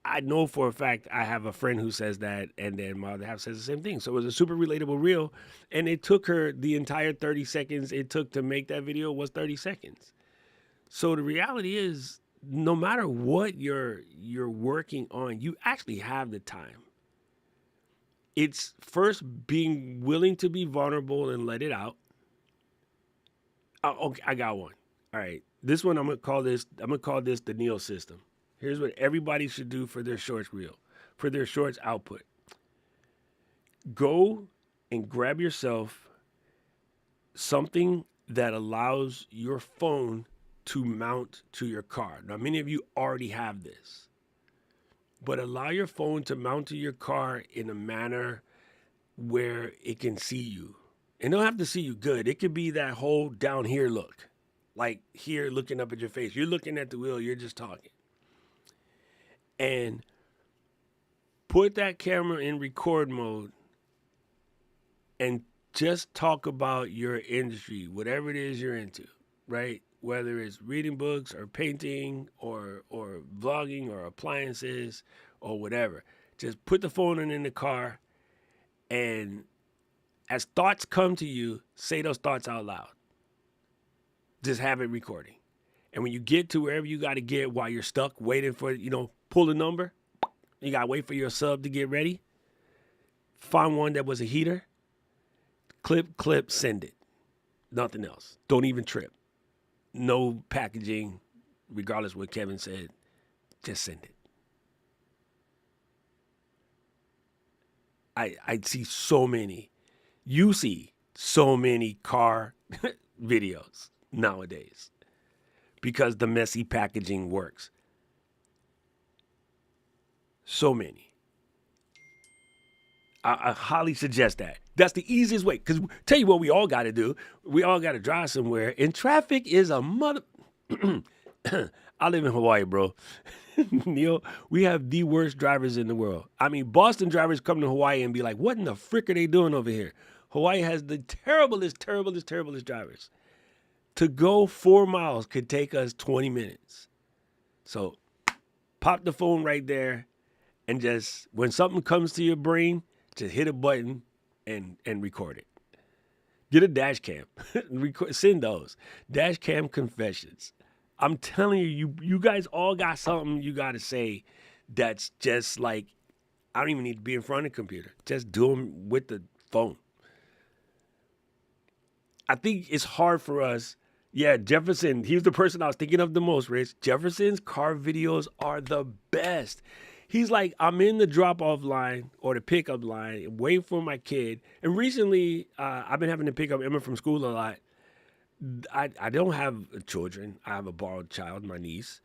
I know for a fact I have a friend who says that, and then my other half says the same thing. So it was a super relatable reel, and it took her the entire 30 seconds it took to make that video was 30 seconds. So the reality is, no matter what you're working on, you actually have the time. It's first being willing to be vulnerable and let it out. Oh, okay, I got one. All right, this one I'm gonna call this. I'm gonna call this the Neil system. Here's what everybody should do for their shorts reel, for their shorts output. Go and grab yourself something that allows your phone to mount to your car. Now, many of you already have this, but allow your phone to mount to your car in a manner where it can see you. And don't have to see you good. It could be that whole down here look, like here looking up at your face. You're looking at the wheel, you're just talking. And put that camera in record mode and just talk about your industry, whatever it is you're into, right? Whether it's reading books or painting or vlogging or appliances or whatever. Just put the phone in the car, and as thoughts come to you, say those thoughts out loud. Just have it recording. And when you get to wherever you got to get while you're stuck waiting for, pull a number, you got to wait for your sub to get ready. Find one that was a heater. Clip, send it. Nothing else. Don't even trip. No packaging, regardless of what Kevin said. Just send it. I see so many. You see so many car videos nowadays because the messy packaging works. So many. I highly suggest that. That's the easiest way. Because tell you what we all got to do. We all got to drive somewhere. And traffic is a mother... I live in Hawaii, bro. Neil, we have the worst drivers in the world. I mean, Boston drivers come to Hawaii and be like, what in the frick are they doing over here? Hawaii has the terriblest drivers. To go 4 miles could take us 20 minutes. So pop the phone right there and just, when something comes to your brain, just hit a button and record it. Get a dash cam. Send those. Dash cam confessions. I'm telling you, you guys all got something you got to say that's just like, I don't even need to be in front of the computer. Just do them with the phone. I think it's hard for us. Yeah, Jefferson, he's the person I was thinking of the most, Rich. Jefferson's car videos are the best. He's like, I'm in the drop-off line or the pickup line, waiting for my kid. And recently, I've been having to pick up Emma from school a lot. I don't have children. I have a borrowed child, my niece.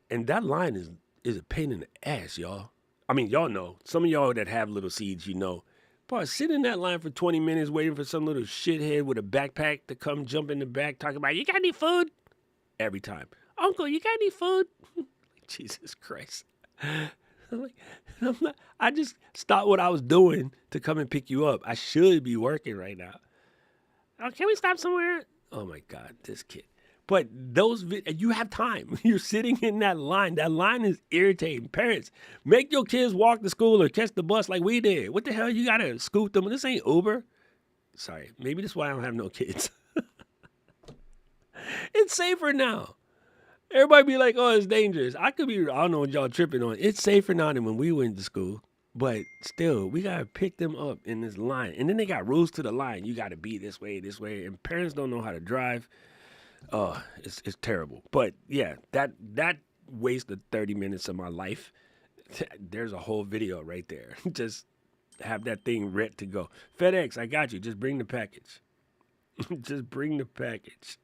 And that line is a pain in the ass, y'all. I mean, y'all know. Some of y'all that have little seeds, you know. But sit in that line for 20 minutes waiting for some little shithead with a backpack to come jump in the back talking about, you got any food? Every time. Uncle, you got any food? Jesus Christ. I just stopped what I was doing to come and pick you up. I should be working right now. Oh, can we stop somewhere? Oh my God, this kid. But you have time. You're sitting in that line. That line is irritating. Parents, make your kids walk to school or catch the bus like we did. What the hell? You got to scoop them. This ain't Uber. Sorry. Maybe that's why I don't have no kids. It's safer now. Everybody be like, oh, it's dangerous. I don't know what y'all tripping on. It's safer now than when we went to school. But still, we got to pick them up in this line. And then they got rules to the line. You got to be this way. And parents don't know how to drive. Oh, it's terrible. But yeah, that wasted 30 minutes of my life. There's a whole video right there. Just have that thing ready to go. FedEx, I got you. Just bring the package. Just bring the package.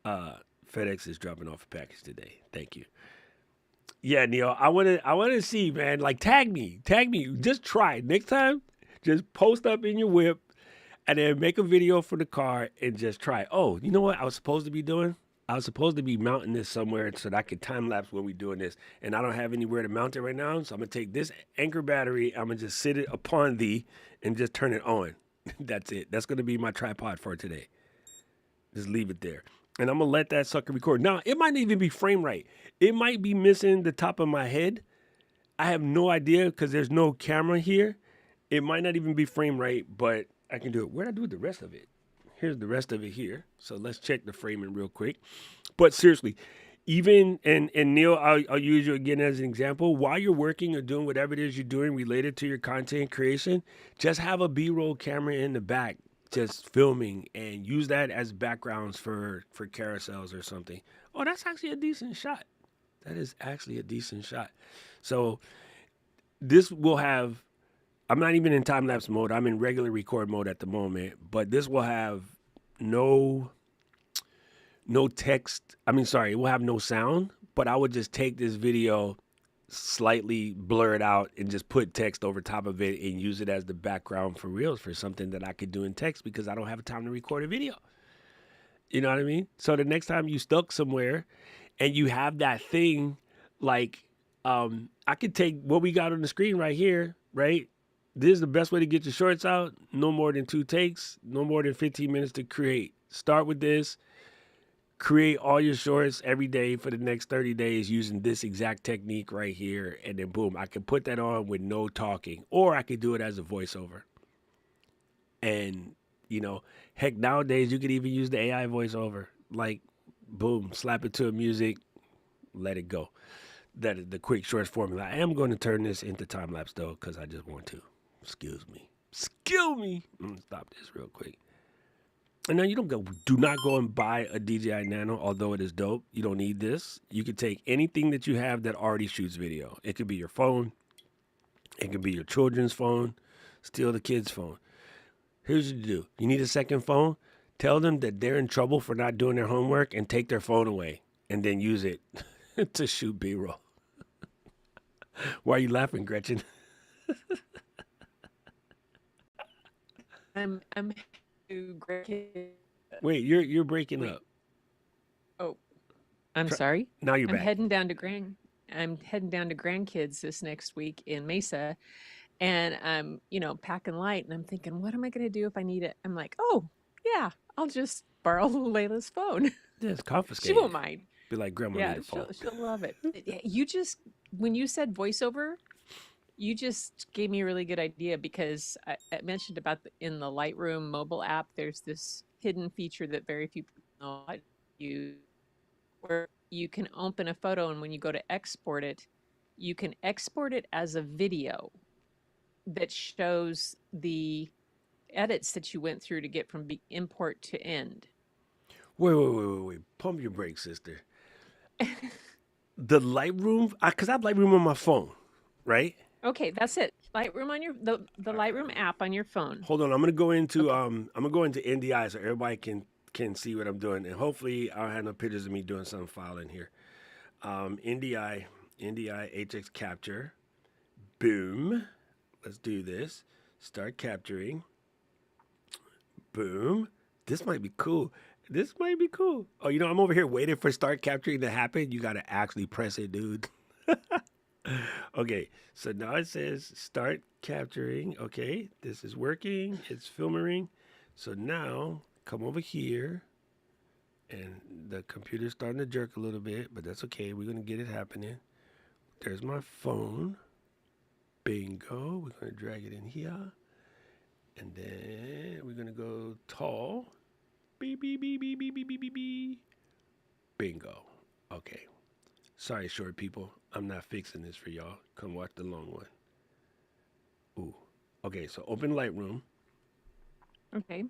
FedEx is dropping off a package today. Thank you. Yeah, Neil, I wanna see, man. Like tag me. Just try next time. Just post up in your whip, and then make a video for the car and just try. Oh, you know what I was supposed to be doing? I was supposed to be mounting this somewhere so that I could time lapse when we doing this, and I don't have anywhere to mount it right now. So I'm gonna take this anchor battery. I'm gonna just sit it upon thee and just turn it on. That's it. That's gonna be my tripod for today. Just leave it there. And I'm gonna let that sucker record. Now, it might not even be frame right. It might be missing the top of my head. I have no idea because there's no camera here. It might not even be frame right, but I can do it. Where'd I do the rest of it? Here's the rest of it here. So let's check the framing real quick. But seriously, even and Neil, I'll use you again as an example. While you're working or doing whatever it is you're doing related to your content creation, just have a B-roll camera in the back, just filming, and use that as backgrounds for carousels or something. Oh, that's actually a decent shot. That is actually a decent shot. So this will have. I'm not even in time lapse mode. I'm in regular record mode at the moment, but this will have no text. I mean, sorry, it will have no sound, but I would just take this video, slightly blur it out, and just put text over top of it and use it as the background for reels for something that I could do in text because I don't have time to record a video. You know what I mean? So the next time you stuck somewhere and you have that thing, like, I could take what we got on the screen right here, right? This is the best way to get your shorts out. No more than 2 takes, no more than 15 minutes to create. Start with this, create all your shorts every day for the next 30 days using this exact technique right here. And then boom, I can put that on with no talking, or I could do it as a voiceover. And, heck, nowadays you could even use the AI voiceover. Like, boom, slap it to a music, let it go. That is the quick shorts formula. I am going to turn this into time lapse though, because I just want to. Excuse me. Excuse me. Stop this real quick. And now do not go and buy a DJI Nano, although it is dope. You don't need this. You can take anything that you have that already shoots video. It could be your phone. It could be your children's phone. Steal the kid's phone. Here's what you do. You need a second phone. Tell them that they're in trouble for not doing their homework and take their phone away and then use it to shoot B-roll. Why are you laughing, Gretchen? I'm to grandkids. Wait, you're breaking Wait. up. Oh, I'm Try- sorry. Now you're I'm back. heading down to grandkids this next week in Mesa, and I'm, packing light, and I'm thinking, what am I gonna do if I need it? I'm like, oh yeah, I'll just borrow Layla's phone. Just She confiscate won't it. mind. Be like, Grandma need Yeah, a phone. she'll love it. Yeah, you just when you said voiceover, you just gave me a really good idea because I mentioned about in the Lightroom mobile app, there's this hidden feature that very few people know how to use, where you can open a photo and when you go to export it, you can export it as a video that shows the edits that you went through to get from import to end. Wait. Pump your brakes, sister. The Lightroom, because I have Lightroom on my phone, right? Okay, that's it. Lightroom on the Lightroom app on your phone. Hold on, I'm gonna go into Okay. NDI so everybody can see what I'm doing, and hopefully I'll have no pictures of me doing some filing here. NDI HX capture, boom. Let's do this. Start capturing, boom. This might be cool. This might be cool. Oh, I'm over here waiting for start capturing to happen. You gotta actually press it, dude. Okay, so now it says start capturing. Okay, this is working. It's filming. So now come over here, and the computer's starting to jerk a little bit, but that's okay. We're gonna get it happening. There's my phone. Bingo. We're gonna drag it in here, and then we're gonna go tall. Beep beep beep beep beep beep beep beep beep. Bingo. Okay. Sorry, short people. I'm not fixing this for y'all. Come watch the long one. Ooh. Okay, so open Lightroom. Okay.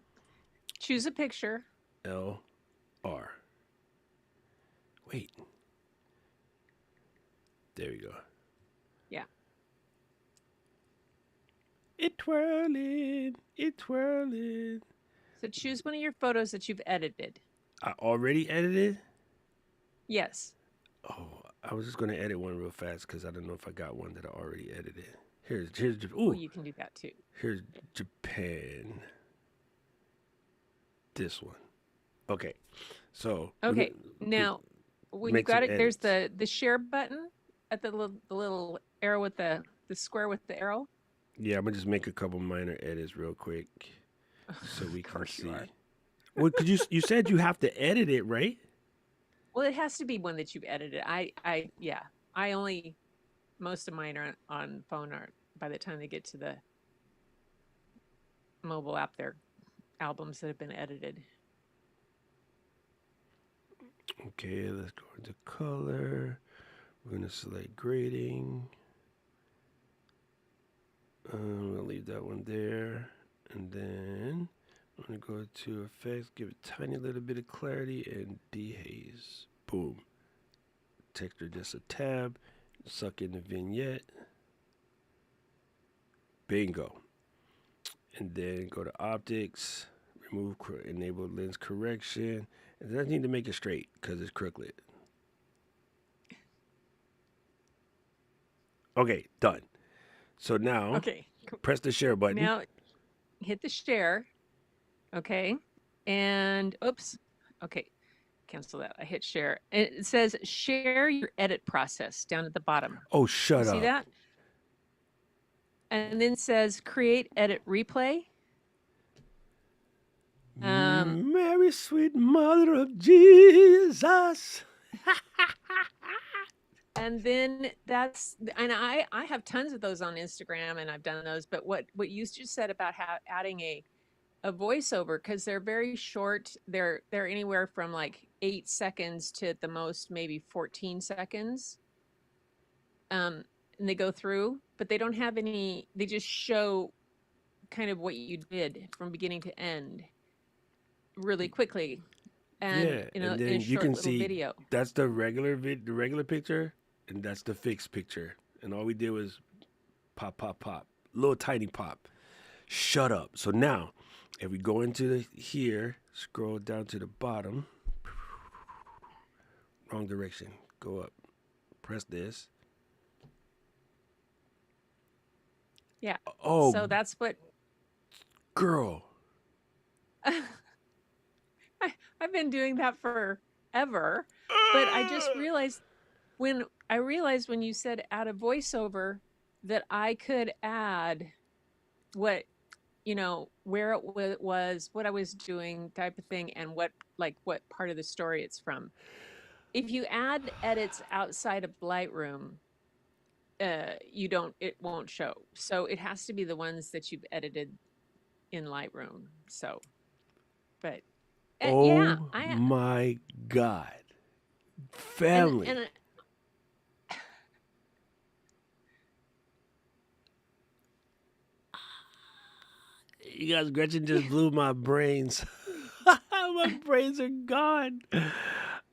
Choose a picture. LR. Wait. There we go. Yeah. It twirling. It twirling. So choose one of your photos that you've edited. I already edited? Yes. Oh, I was just gonna edit one real fast because I don't know if I got one that I already edited. Here's Well, you can do that too. here's Japan. This one. Okay, so Okay, now when you make some got it, there's edits. the share button at the little arrow with the square with the arrow. Yeah, I'm gonna just make a couple minor edits real quick so we Of can course you see. are. Well, cause you said you have to edit it, right? Well, it has to be one that you've edited. Yeah. I only most of mine are on phone art. By the time they get to the mobile app, they're albums that have been edited. Okay, let's go into color. We're gonna select grading. I'm gonna leave that one there, and then I'm gonna go to effects, give it a tiny little bit of clarity, and dehaze. Boom. Texture just a tab. Suck in the vignette. Bingo. And then go to optics, remove enable lens correction. And then I need to make it straight because it's crooked. Okay, done. So now Okay. press the share button. Now hit the share. Okay. And oops. Okay. Cancel that. I hit share. It says share your edit process down at the bottom. Oh, You shut see up. that? And then it says create edit replay. Mary, sweet mother of Jesus. And then and I have tons of those on Instagram and I've done those, but what you just said about adding a voiceover, because they're very short, they're anywhere from like 8 seconds to at the most maybe 14 seconds, and they go through, but they don't have any, they just show kind of what you did from beginning to end really quickly, and Yeah, in and a then you short can little see video. that's the regular picture, and that's the fixed picture. And all we did was pop, pop, pop, little tiny pop. Shut up. So now, if we go into here, scroll down to the bottom, wrong direction, go up, press this. Yeah. Oh, So that's what girl. I've been doing that forever, but I just realized when you said add a voiceover that I could add what, where it was, what I was doing, type of thing, and what part of the story it's from. If you add edits outside of Lightroom, it won't show. So it has to be the ones that you've edited in Lightroom. So, but yeah, Oh my God. Family. and You guys, Gretchen just blew my brains. My brains are gone.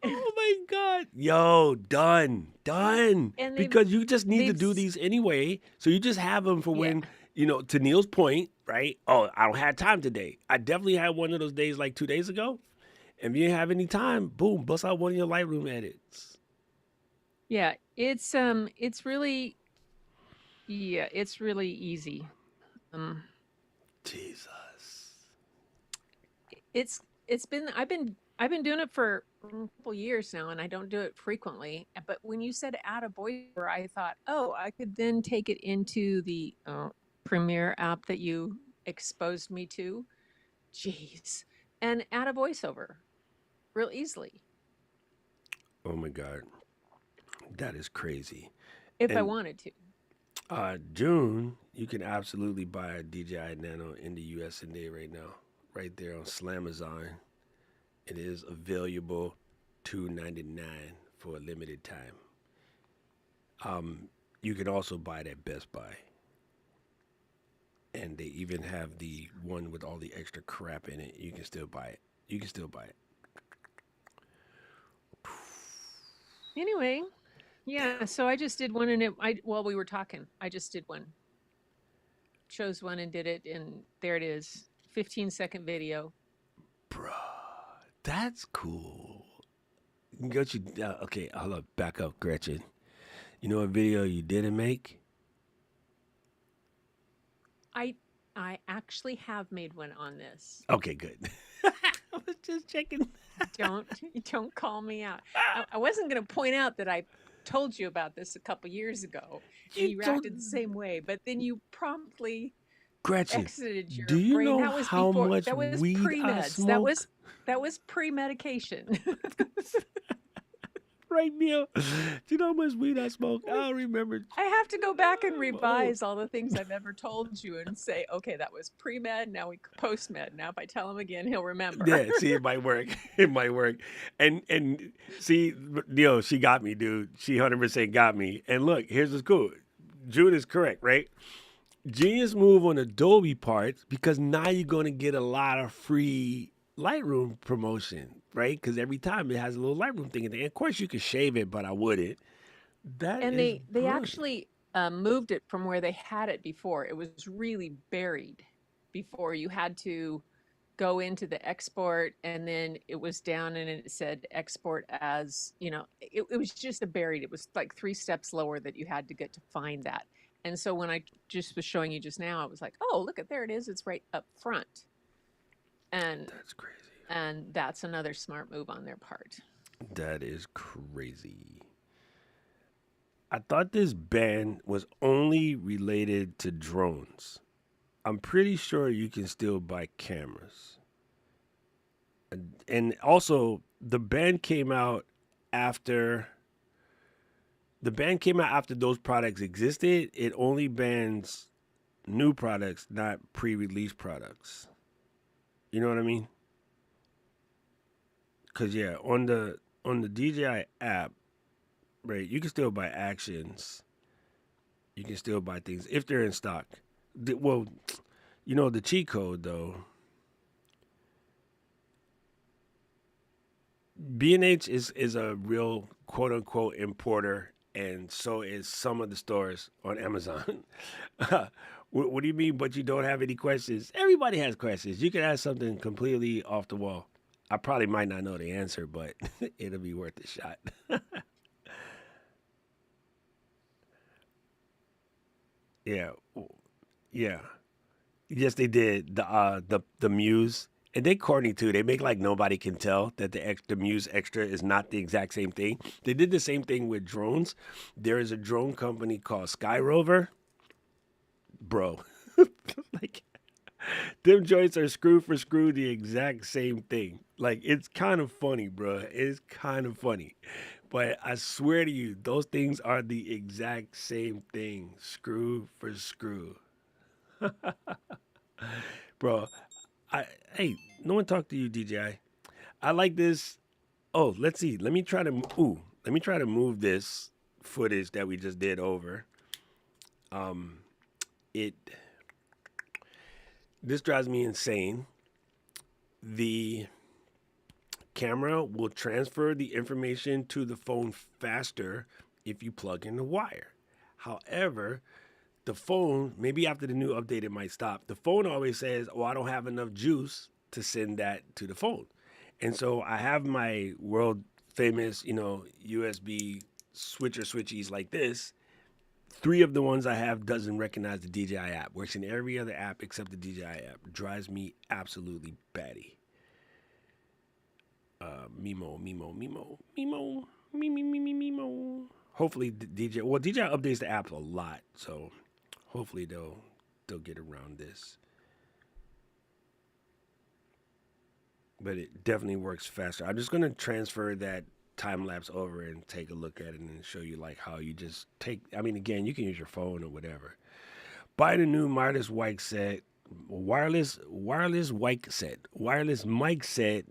Oh my God. Yo, done. and Because you just need to they've do these anyway. So you just have them for yeah. when, to Neil's point, right? Oh, I don't have time today. I definitely had one of those days like 2 days ago. And if you didn't have any time, boom, bust out one of your Lightroom edits. Yeah, it's really, yeah, it's really easy. Jesus. It's been I've been doing it for a couple years now, and I don't do it frequently. But when you said add a voiceover, I thought, oh, I could then take it into the Premiere app that you exposed me to. Jeez, and add a voiceover real easily Oh my God. That is crazy. if I And wanted to. June, you can absolutely buy a DJI Nano in the US today right now. Right there on Slamazon. It is available $299 for a limited time. You can also buy it at Best Buy. And they even have the one with all the extra crap in it. You can still buy it. Anyway, yeah, so I just did one, and while we were talking, I just did one. Chose one and did it, and there it is. 15-second video. Bruh, that's cool. Get you. Okay, hold up. Back up, Gretchen. You know what video you didn't make? I actually have made one on this. Okay, good. I was just checking. Don't call me out. I wasn't going to point out that I told you about this a couple years ago, and You you told reacted the same way. But then you promptly Gretchen. exited Do your you brain. know That was how before. much That was weed I pre-meds. smoke? That was pre-medication. Right, Neil. Do you know how much weed I smoke? I don't remember. I have to go back and Oh, revise all the things I've ever told you and say, okay, that was pre-med. Now we post-med. Now if I tell him again, he'll remember. yeah. See, it might work. It might work. And see, Neil, she got me, dude. She 100% got me. And look, here's what's cool. June is correct, right? Genius move on Adobe parts because now you're going to get a lot of free Lightroom promotion, right? Because every time it has a little Lightroom thing in there. Of course, you could shave it, but I wouldn't. That And is they brilliant. actually moved it from where they had it before. It was really buried before. You had to go into the export, and then it was down and it said export as, it was just a buried. It was like 3 steps lower that you had to get to find that. And so when I just was showing you just now, I was like, oh, look at, there it is. It's right up front. And That's crazy. and that's another smart move on their part. That is crazy. I thought this ban was only related to drones. I'm pretty sure you can still buy cameras. And also, the ban came out after those products existed. It only bans new products, not pre-release products. You know what I mean? Cause yeah, on the DJI app, right, you can still buy actions. You can still buy things if they're in stock. Well, the cheat code though. B&H is a real quote unquote importer, and so is some of the stores on Amazon. What do you mean? But you don't have any questions? Everybody has questions. You can ask something completely off the wall. I probably might not know the answer, but it'll be worth a shot. Yeah, yeah. Yes, they did. The Muse, and they corny too. They make like nobody can tell that the Muse Extra is not the exact same thing. They did the same thing with drones. There is a drone company called Sky Rover, bro. Like them joints are screw for screw the exact same thing. Like it's kind of funny, bro. It's kind of funny. But I swear to you, those things are the exact same thing, screw for screw. Bro, hey, no one talked to you, DJI. I like this. Oh, let's see. Let me try to move this footage that we just did over. It This drives me insane. The camera will transfer the information to the phone faster if you plug in the wire. However, the phone, maybe after the new update, it might stop. The phone always says, oh, I don't have enough juice to send that to the phone. And so I have my world famous, USB switchies like this. 3 of the ones I have doesn't recognize the DJI app. Works in every other app except the DJI app. Drives me absolutely batty. Mimo. Hopefully DJI updates the app a lot, so hopefully they'll get around this. But it definitely works faster. I'm just gonna transfer that time lapse over and take a look at it and show you like how you just take. I mean, again, you can use your phone or whatever. Buy the new wireless mic set. Wireless mic set.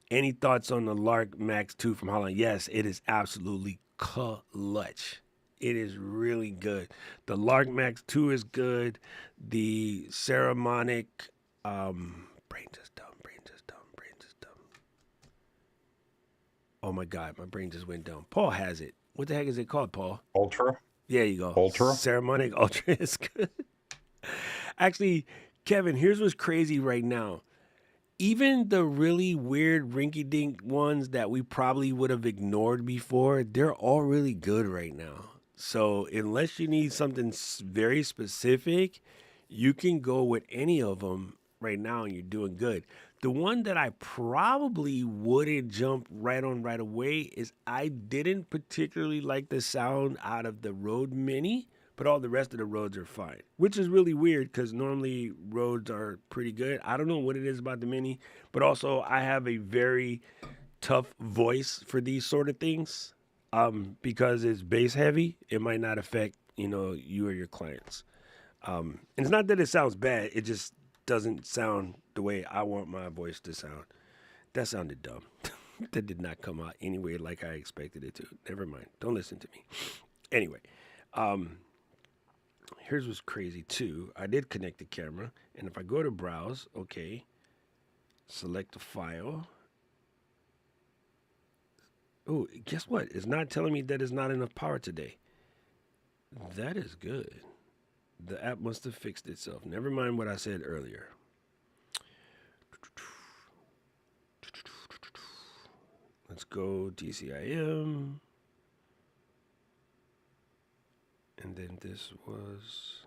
Any thoughts on the Lark Max 2 from Holland? Yes, it is absolutely clutch. It is really good. The Lark Max 2 is good. The Ceremonic, brain just dumb. Oh my God, my brain just went down. Paul has it. What the heck is it called, Paul? Ultra. There you go. Ultra. Ceremonic Ultra is good. Actually, Kevin, here's what's crazy right now. even the really weird rinky-dink ones that we probably would have ignored before, they're all really good right now. So unless you need something very specific, you can go with any of them right now and you're doing good. The one that I probably wouldn't jump right on right away is I didn't particularly like the sound out of the Rode Mini, but all the rest of the Rodes are fine, which is really weird because normally Rodes are pretty good. I don't know what it is about the Mini, but also I have a very tough voice for these sort of things. Because it's bass heavy, it might not affect you or your clients. And it's not that it sounds bad; it just doesn't sound the way I want my voice to sound. That sounded dumb. That did not come out anyway like I expected it to. Never mind. Don't listen to me. Anyway, here's what's crazy too. I did connect the camera, and if I go to browse, okay, select the file. Oh, guess what? It's not telling me that it's not enough power today. That is good. The app must have fixed itself. Never mind what I said earlier. Let's go DCIM. And then this was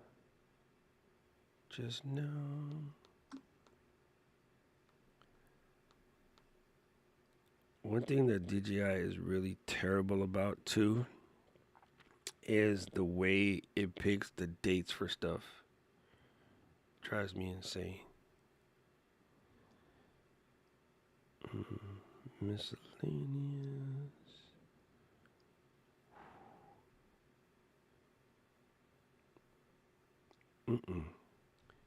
just now. One thing that DJI is really terrible about too is the way it picks the dates for stuff. Drives me insane. Miscellaneous.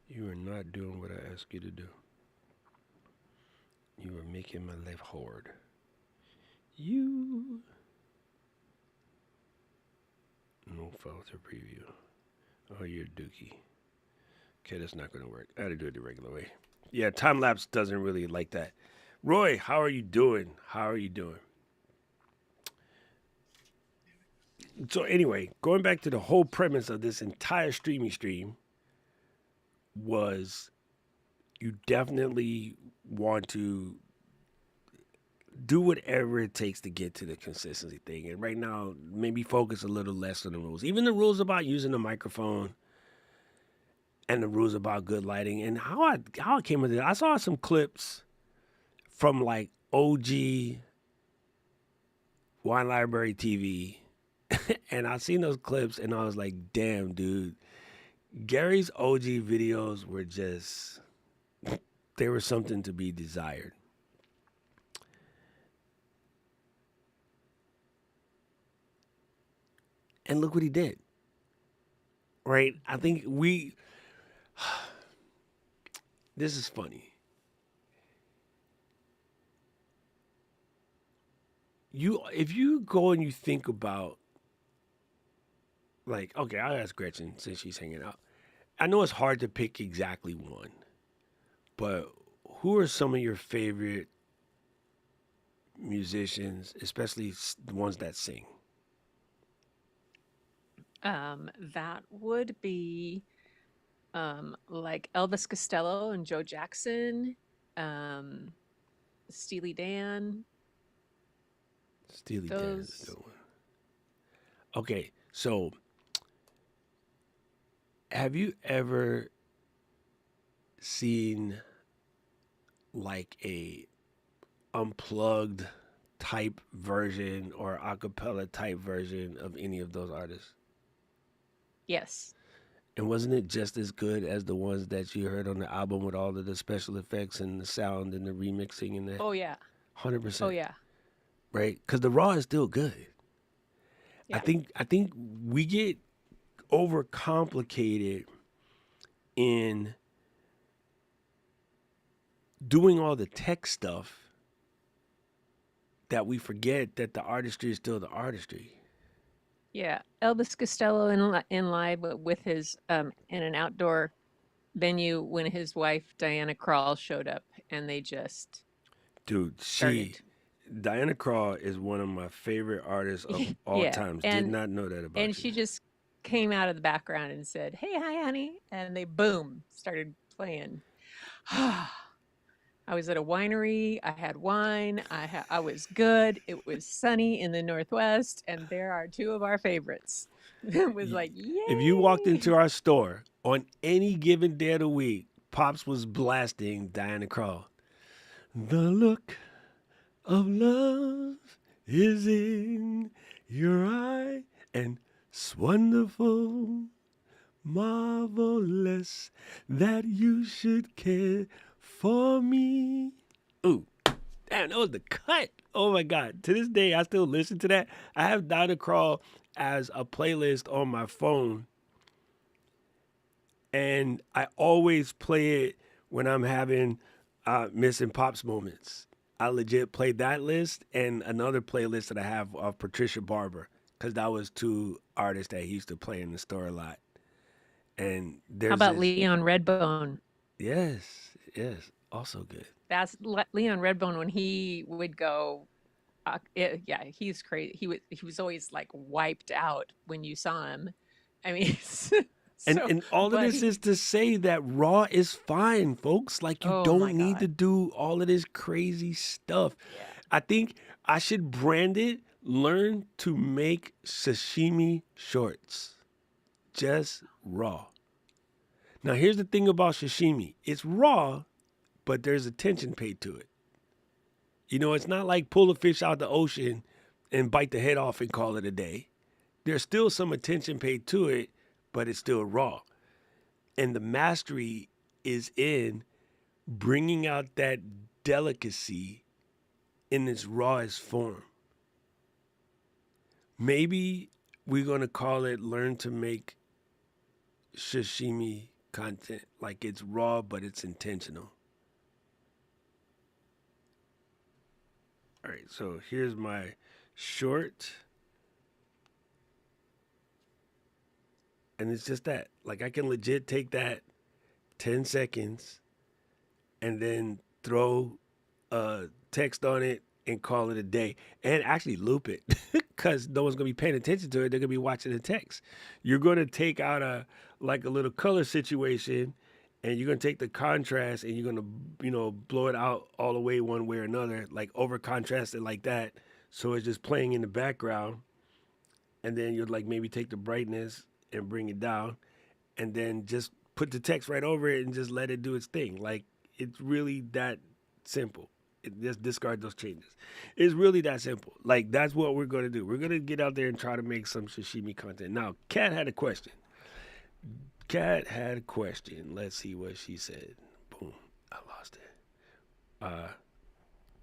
You are not doing what I asked you to do. You are making my life hard. No filter preview. Oh, you're dookie. Okay, that's not going to work. I had to do it the regular way. Yeah, time lapse doesn't really like that. Roy, how are you doing? How are you doing? So anyway, going back to the whole premise of this entire stream was you definitely want to do whatever it takes to get to the consistency thing. And right now, maybe focus a little less on the rules. Even the rules about using the microphone and the rules about good lighting and how I came with it. I saw some clips from like OG Wine Library TV, and I seen those clips and I was like, damn, dude, Gary's OG videos were just, they were something to be desired. And look what he did. Right? I think this is funny. If you go and you think about, like, okay, I'll ask Gretchen since she's hanging out. I know it's hard to pick exactly one, but who are some of your favorite musicians, especially the ones that sing? That would be like Elvis Costello and Joe Jackson, Steely Dan. Steely Dan is a good one. Okay, so have you ever seen like a unplugged type version or a cappella type version of any of those artists? Yes. And wasn't it just as good as the ones that you heard on the album with all of the special effects and the sound and the remixing and that? Oh yeah. 100%. Oh yeah. Right? Because the raw is still good. Yeah. I think we get overcomplicated in doing all the tech stuff that we forget that the artistry is still the artistry. Yeah, Elvis Costello in live with his in an outdoor venue when his wife Diana Krall showed up, and they just Dude, started. Diana Krall is one of my favorite artists of all Yeah, times. Did not know that about and you. she just came out of the background and said, "Hey, hi, honey," and they boom started playing. I was at a winery. I had wine. I was good. It was sunny in the Northwest, and there are two of our favorites. It was Y- like, If you walked into yay! our store on any given day of the week, Pops was blasting Diana Krall. The look of love is in your eye, and it's wonderful, marvelous that you should care for me. Ooh, damn, that was the cut. Oh my God. To this day, I still listen to that. I have Diana Krall as a playlist on my phone, and I always play it when I'm having missing Pops moments. I legit played that list and another playlist that I have of Patricia Barber, because that was two artists that he used to play in the store a lot. And How there's about this, Leon Redbone? yes, also good. That's Leon Redbone when he would go. Yeah, he's crazy. He was always like wiped out when you saw him. I mean, And so and all of but this is to say that raw is fine, folks. Like you oh my don't need to God, do all of this crazy stuff. yeah. I think I should brand it learn to make sashimi shorts. Just raw. Now here's the thing about sashimi. It's raw, but there's attention paid to it. You know, it's not like pull a fish out the ocean and bite the head off and call it a day. There's still some attention paid to it, but it's still raw. And the mastery is in bringing out that delicacy in its rawest form. Maybe we're going to call it learn to make sashimi content. Like it's raw, but it's intentional. All right, so here's my short. And it's just that. Like I can legit take that 10 seconds and then throw text on it and call it a day and actually loop it because no one's gonna be paying attention to it. They're gonna be watching the text. You're gonna take out a little color situation and you're gonna take the contrast and you're gonna blow it out all the way one way or another, like over contrast it like that, so it's just playing in the background. And then you'll like maybe take the brightness and bring it down and then just put the text right over it and just let it do its thing. Like it's really that simple. Just discard those changes. It's really that simple. Like that's what we're gonna do. We're gonna get out there and try to make some sashimi content. Now, Kat had a question. Let's see what she said. Boom, I lost it.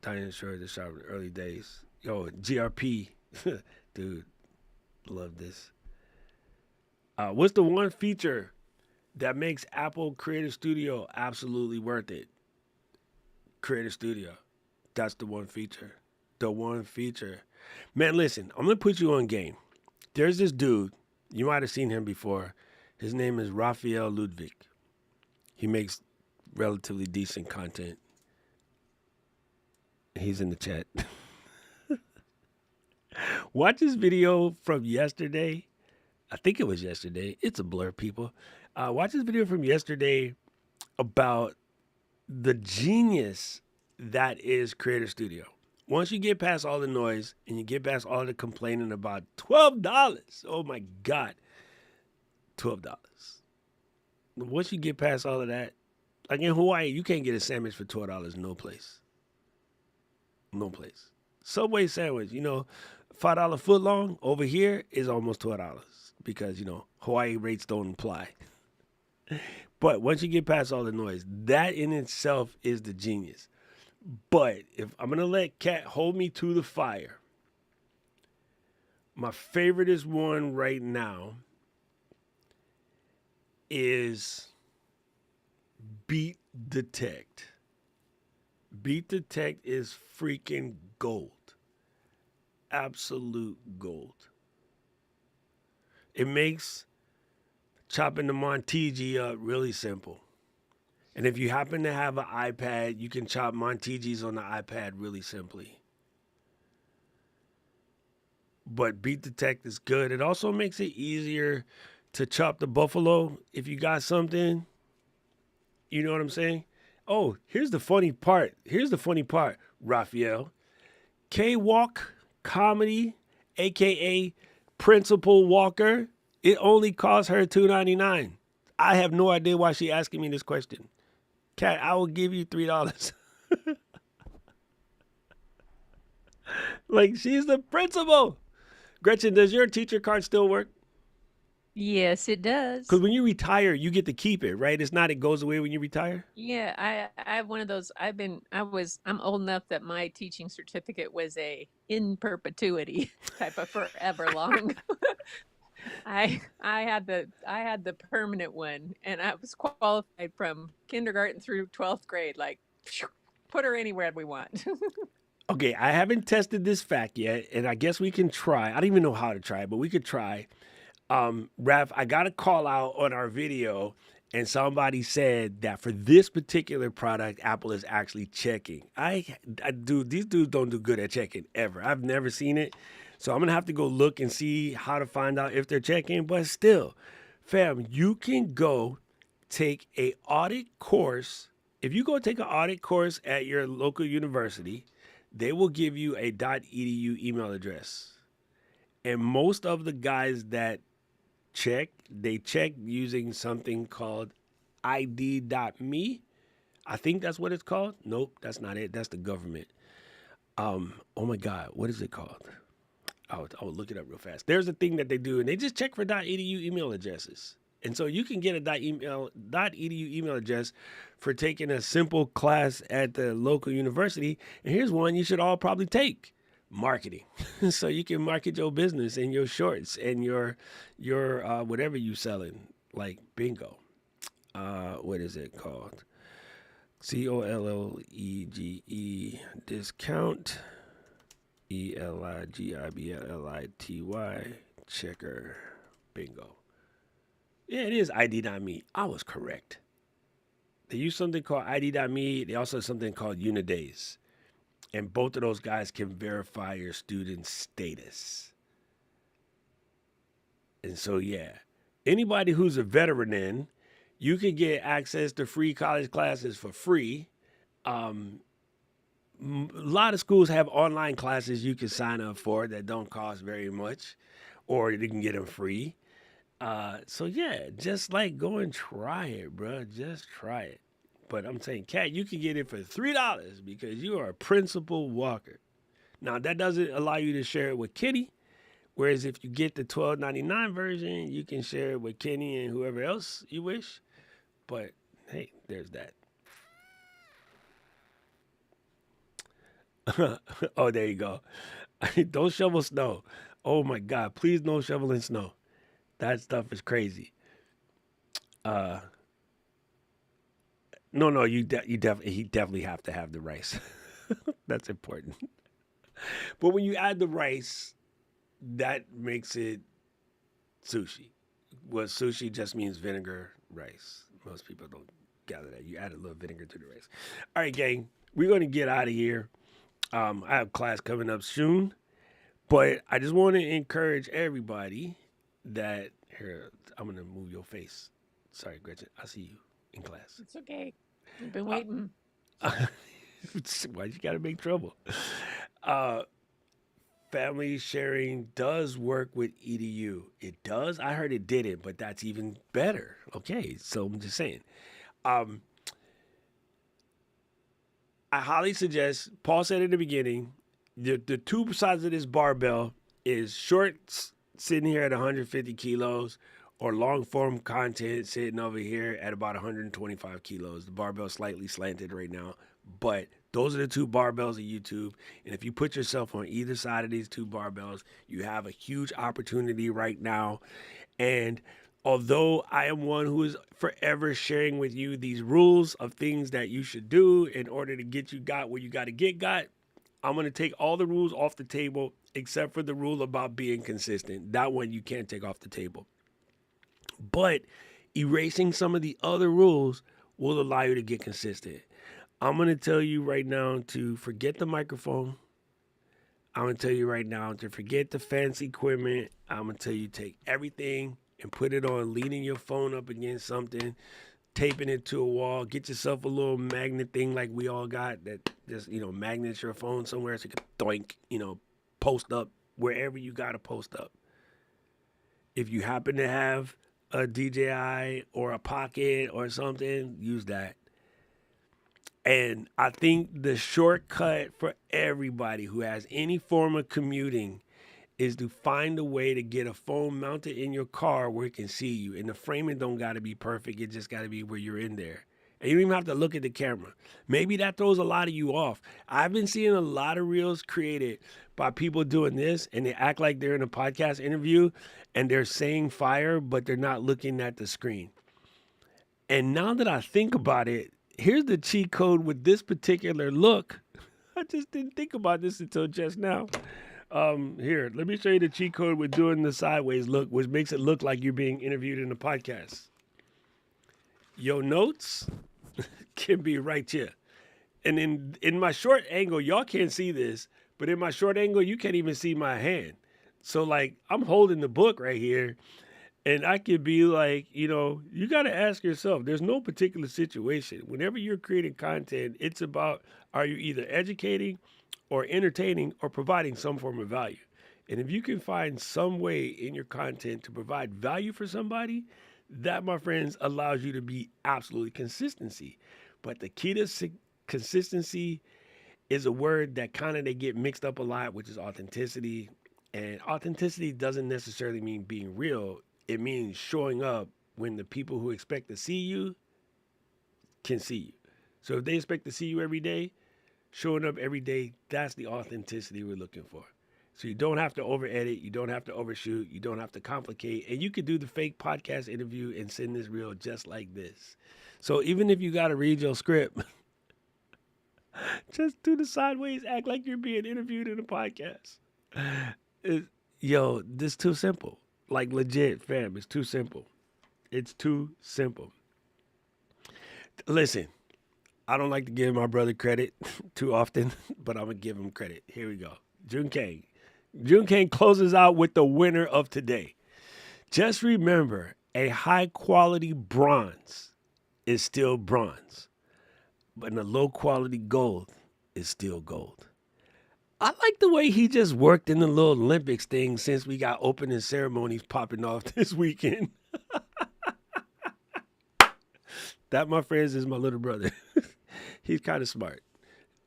Dinosaur the shop in the early days. Yo, GRP, dude, love this. What's the one feature that makes Apple Creative Studio absolutely worth it? Creative Studio. That's the one feature. The one feature. Man, listen, I'm going to put you on game. There's this dude. You might have seen him before. His name is Raphael Ludwig. He makes relatively decent content. He's in the chat. Watch this video from yesterday. I think it was yesterday. It's a blur, people. Watch this video from yesterday about the genius that is Creator Studio. Once you get past all the noise and you get past all the complaining about $12, oh my God, $12. Once you get past all of that, like in Hawaii, you can't get a sandwich for $12 no place. No place. Subway sandwich, $5 foot long over here is almost $12 because, Hawaii rates don't apply. But once you get past all the noise, that in itself is the genius. But if I'm going to let Kat hold me to the fire, my favoriteest one right now is Beat Detect. Beat Detect is freaking gold. Absolute gold. It makes chopping the Montigi up really simple. And if you happen to have an iPad, you can chop Montigis on the iPad really simply. But Beat Detect is good. It also makes it easier to chop the buffalo if you got something. You know what I'm saying? Oh, here's the funny part. Raphael. K-Walk Comedy, aka Principal Walker. It only cost her $2.99. I have no idea why she asking me this question. Kat, I will give you $3. Like, she's the principal. Gretchen, does your teacher card still work? Yes, it does. Because when you retire, you get to keep it, right? It's not it goes away when you retire. Yeah, I have one of those. I'm old enough that my teaching certificate was a in perpetuity type of forever long. I had the permanent one, and I was qualified from kindergarten through 12th grade. Like, put her anywhere we want. Okay, I haven't tested this fact yet, and I guess we can try. I don't even know how to try, but we could try. Raph, I got a call out on our video, and somebody said that for this particular product, Apple is actually checking. These dudes don't do good at checking ever. I've never seen it. So I'm gonna have to go look and see how to find out if they're checking. But still, fam, you can go take a audit course. If you go take an audit course at your local university, they will give you a .edu email address. And most of the guys that they check using something called ID.me. I think that's what it's called. Nope, that's not it. That's the government. Oh my God, what is it called? I'll look it up real fast. There's a thing that they do, and they just check for .edu email addresses. And so you can get a .edu email address for taking a simple class at the local university. And here's one you should all probably take: marketing. So you can market your business and your shorts and your whatever you selling, like bingo. What is it called? COLLEGE discount. ELIGIBLLITY checker. Bingo. Yeah, it is ID.me. I was correct. They use something called ID.me. They also have something called Unidays. And both of those guys can verify your student status. And so, yeah, anybody who's a veteran, you can get access to free college classes for free. A lot of schools have online classes you can sign up for that don't cost very much, or you can get them free. So yeah, just like go and try it, bro. Just try it. But I'm saying, Kat, you can get it for $3 because you are a principal walker. Now that doesn't allow you to share it with Kitty. Whereas if you get the $12.99 version, you can share it with Kenny and whoever else you wish. But hey, there's that. Oh, there you go. Don't shovel snow. Oh my God, please no shoveling snow. That stuff is crazy. No, you definitely have to have the rice. That's important. But when you add the rice, that makes it sushi. Well, sushi just means vinegar rice. Most people don't gather that. You add a little vinegar to the rice. All right, gang, we're going to get out of here. I have class coming up soon, but I just want to encourage everybody that here, I'm going to move your face. Sorry, Gretchen. I'll see you in class. It's okay. I've been waiting. Why you got to make trouble? Family sharing does work with EDU. It does? I heard it didn't, but that's even better. Okay, so I'm just saying. I highly suggest, Paul said in the beginning, the two sides of this barbell is shorts sitting here at 150 kilos or long form content sitting over here at about 125 kilos. The barbell's slightly slanted right now, but those are the two barbells of YouTube. And if you put yourself on either side of these two barbells, you have a huge opportunity right now. And although I am one who is forever sharing with you these rules of things that you should do in order to get you got where you got to get got, I'm going to take all the rules off the table except for the rule about being consistent. That one you can't take off the table. But erasing some of the other rules will allow you to get consistent. I'm going to tell you right now to forget the microphone. I'm going to tell you right now to forget the fancy equipment. I'm going to tell you take everything and put it on leaning your phone up against something taping it to a wall. Get yourself a little magnet thing like we all got that just, magnets your phone somewhere so you can doink, post up wherever you got to post up. If you happen to have a DJI or a Pocket or something, use that. And I think the shortcut for everybody who has any form of commuting is to find a way to get a phone mounted in your car where it can see you. And the framing don't got to be perfect. It just got to be where you're in there. And you don't even have to look at the camera. Maybe that throws a lot of you off. I've been seeing a lot of reels created by people doing this, and they act like they're in a podcast interview and they're saying fire, but they're not looking at the screen. And now that I think about it, here's the cheat code with this particular look. I just didn't think about this until just now. Here, let me show you the cheat code with doing the sideways look, which makes it look like you're being interviewed in a podcast. Your notes can be right here. And in my short angle, y'all can't see this, but in my short angle, you can't even see my hand. So like I'm holding the book right here, and I could be like, you got to ask yourself, there's no particular situation. Whenever you're creating content, it's about, are you either educating or entertaining or providing some form of value? And if you can find some way in your content to provide value for somebody, that, my friends, allows you to be absolutely consistency. But the key to consistency is a word that they get mixed up a lot, which is authenticity. And authenticity doesn't necessarily mean being real. It means showing up when the people who expect to see you can see you. So if they expect to see you every day, showing up every day, that's the authenticity we're looking for. So you don't have to over edit, you don't have to overshoot, you don't have to complicate, and you could do the fake podcast interview and send this reel just like this. So even if you got to read your script, just do the sideways, act like you're being interviewed in a podcast. This is too simple. Like legit, fam, it's too simple. It's too simple. Listen, I don't like to give my brother credit too often, but I'm going to give him credit. Here we go. Jun Kang. Jun Kang closes out with the winner of today. Just remember, a high quality bronze is still bronze, but a low quality gold is still gold. I like the way he just worked in the little Olympics thing since we got opening ceremonies popping off this weekend. That, my friends, is my little brother. He's kind of smart.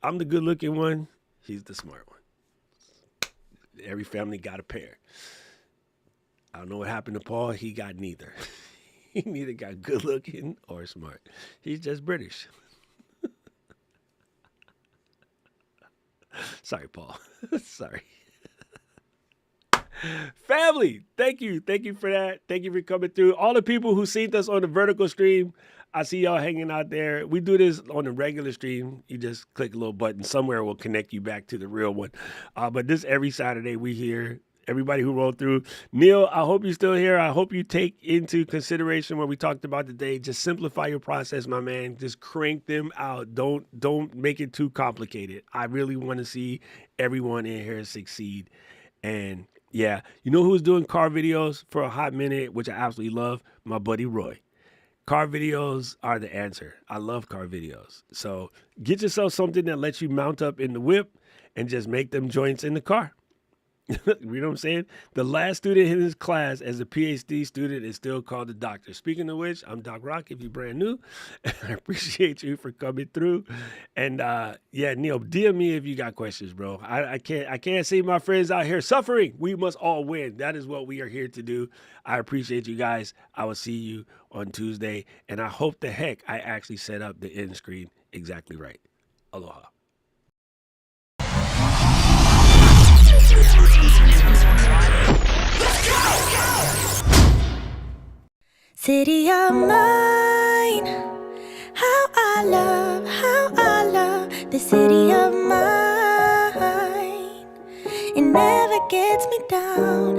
I'm the good looking one. He's the smart one. Every family got a pair. I don't know what happened to Paul. He got neither. He neither got good looking or smart. He's just British. Sorry, Paul. Sorry. Family, thank you. Thank you for that. Thank you for coming through. All the people who seen us on the vertical stream, I see y'all hanging out there. We do this on the regular stream. You just click a little button. Somewhere will connect you back to the real one. But this every Saturday we here. Everybody who rolled through. Neil, I hope you're still here. I hope you take into consideration what we talked about today. Just simplify your process, my man. Just crank them out. Don't make it too complicated. I really want to see everyone in here succeed. And yeah, you know who's doing car videos for a hot minute, which I absolutely love? My buddy Roy. Car videos are the answer. I love car videos. So get yourself something that lets you mount up in the whip and just make them joints in the car. You know what I'm saying? The last student in his class as a PhD student is still called the doctor. Speaking of which, I'm Doc Rock if you're brand new. I appreciate you for coming through. And yeah, Neil, DM me if you got questions, bro. I can't see my friends out here suffering. We must all win. That is what we are here to do. I appreciate you guys. I will see you on Tuesday. And I hope the heck I actually set up the end screen exactly right. Aloha. City of mine, how I love the city of mine. It never gets me down.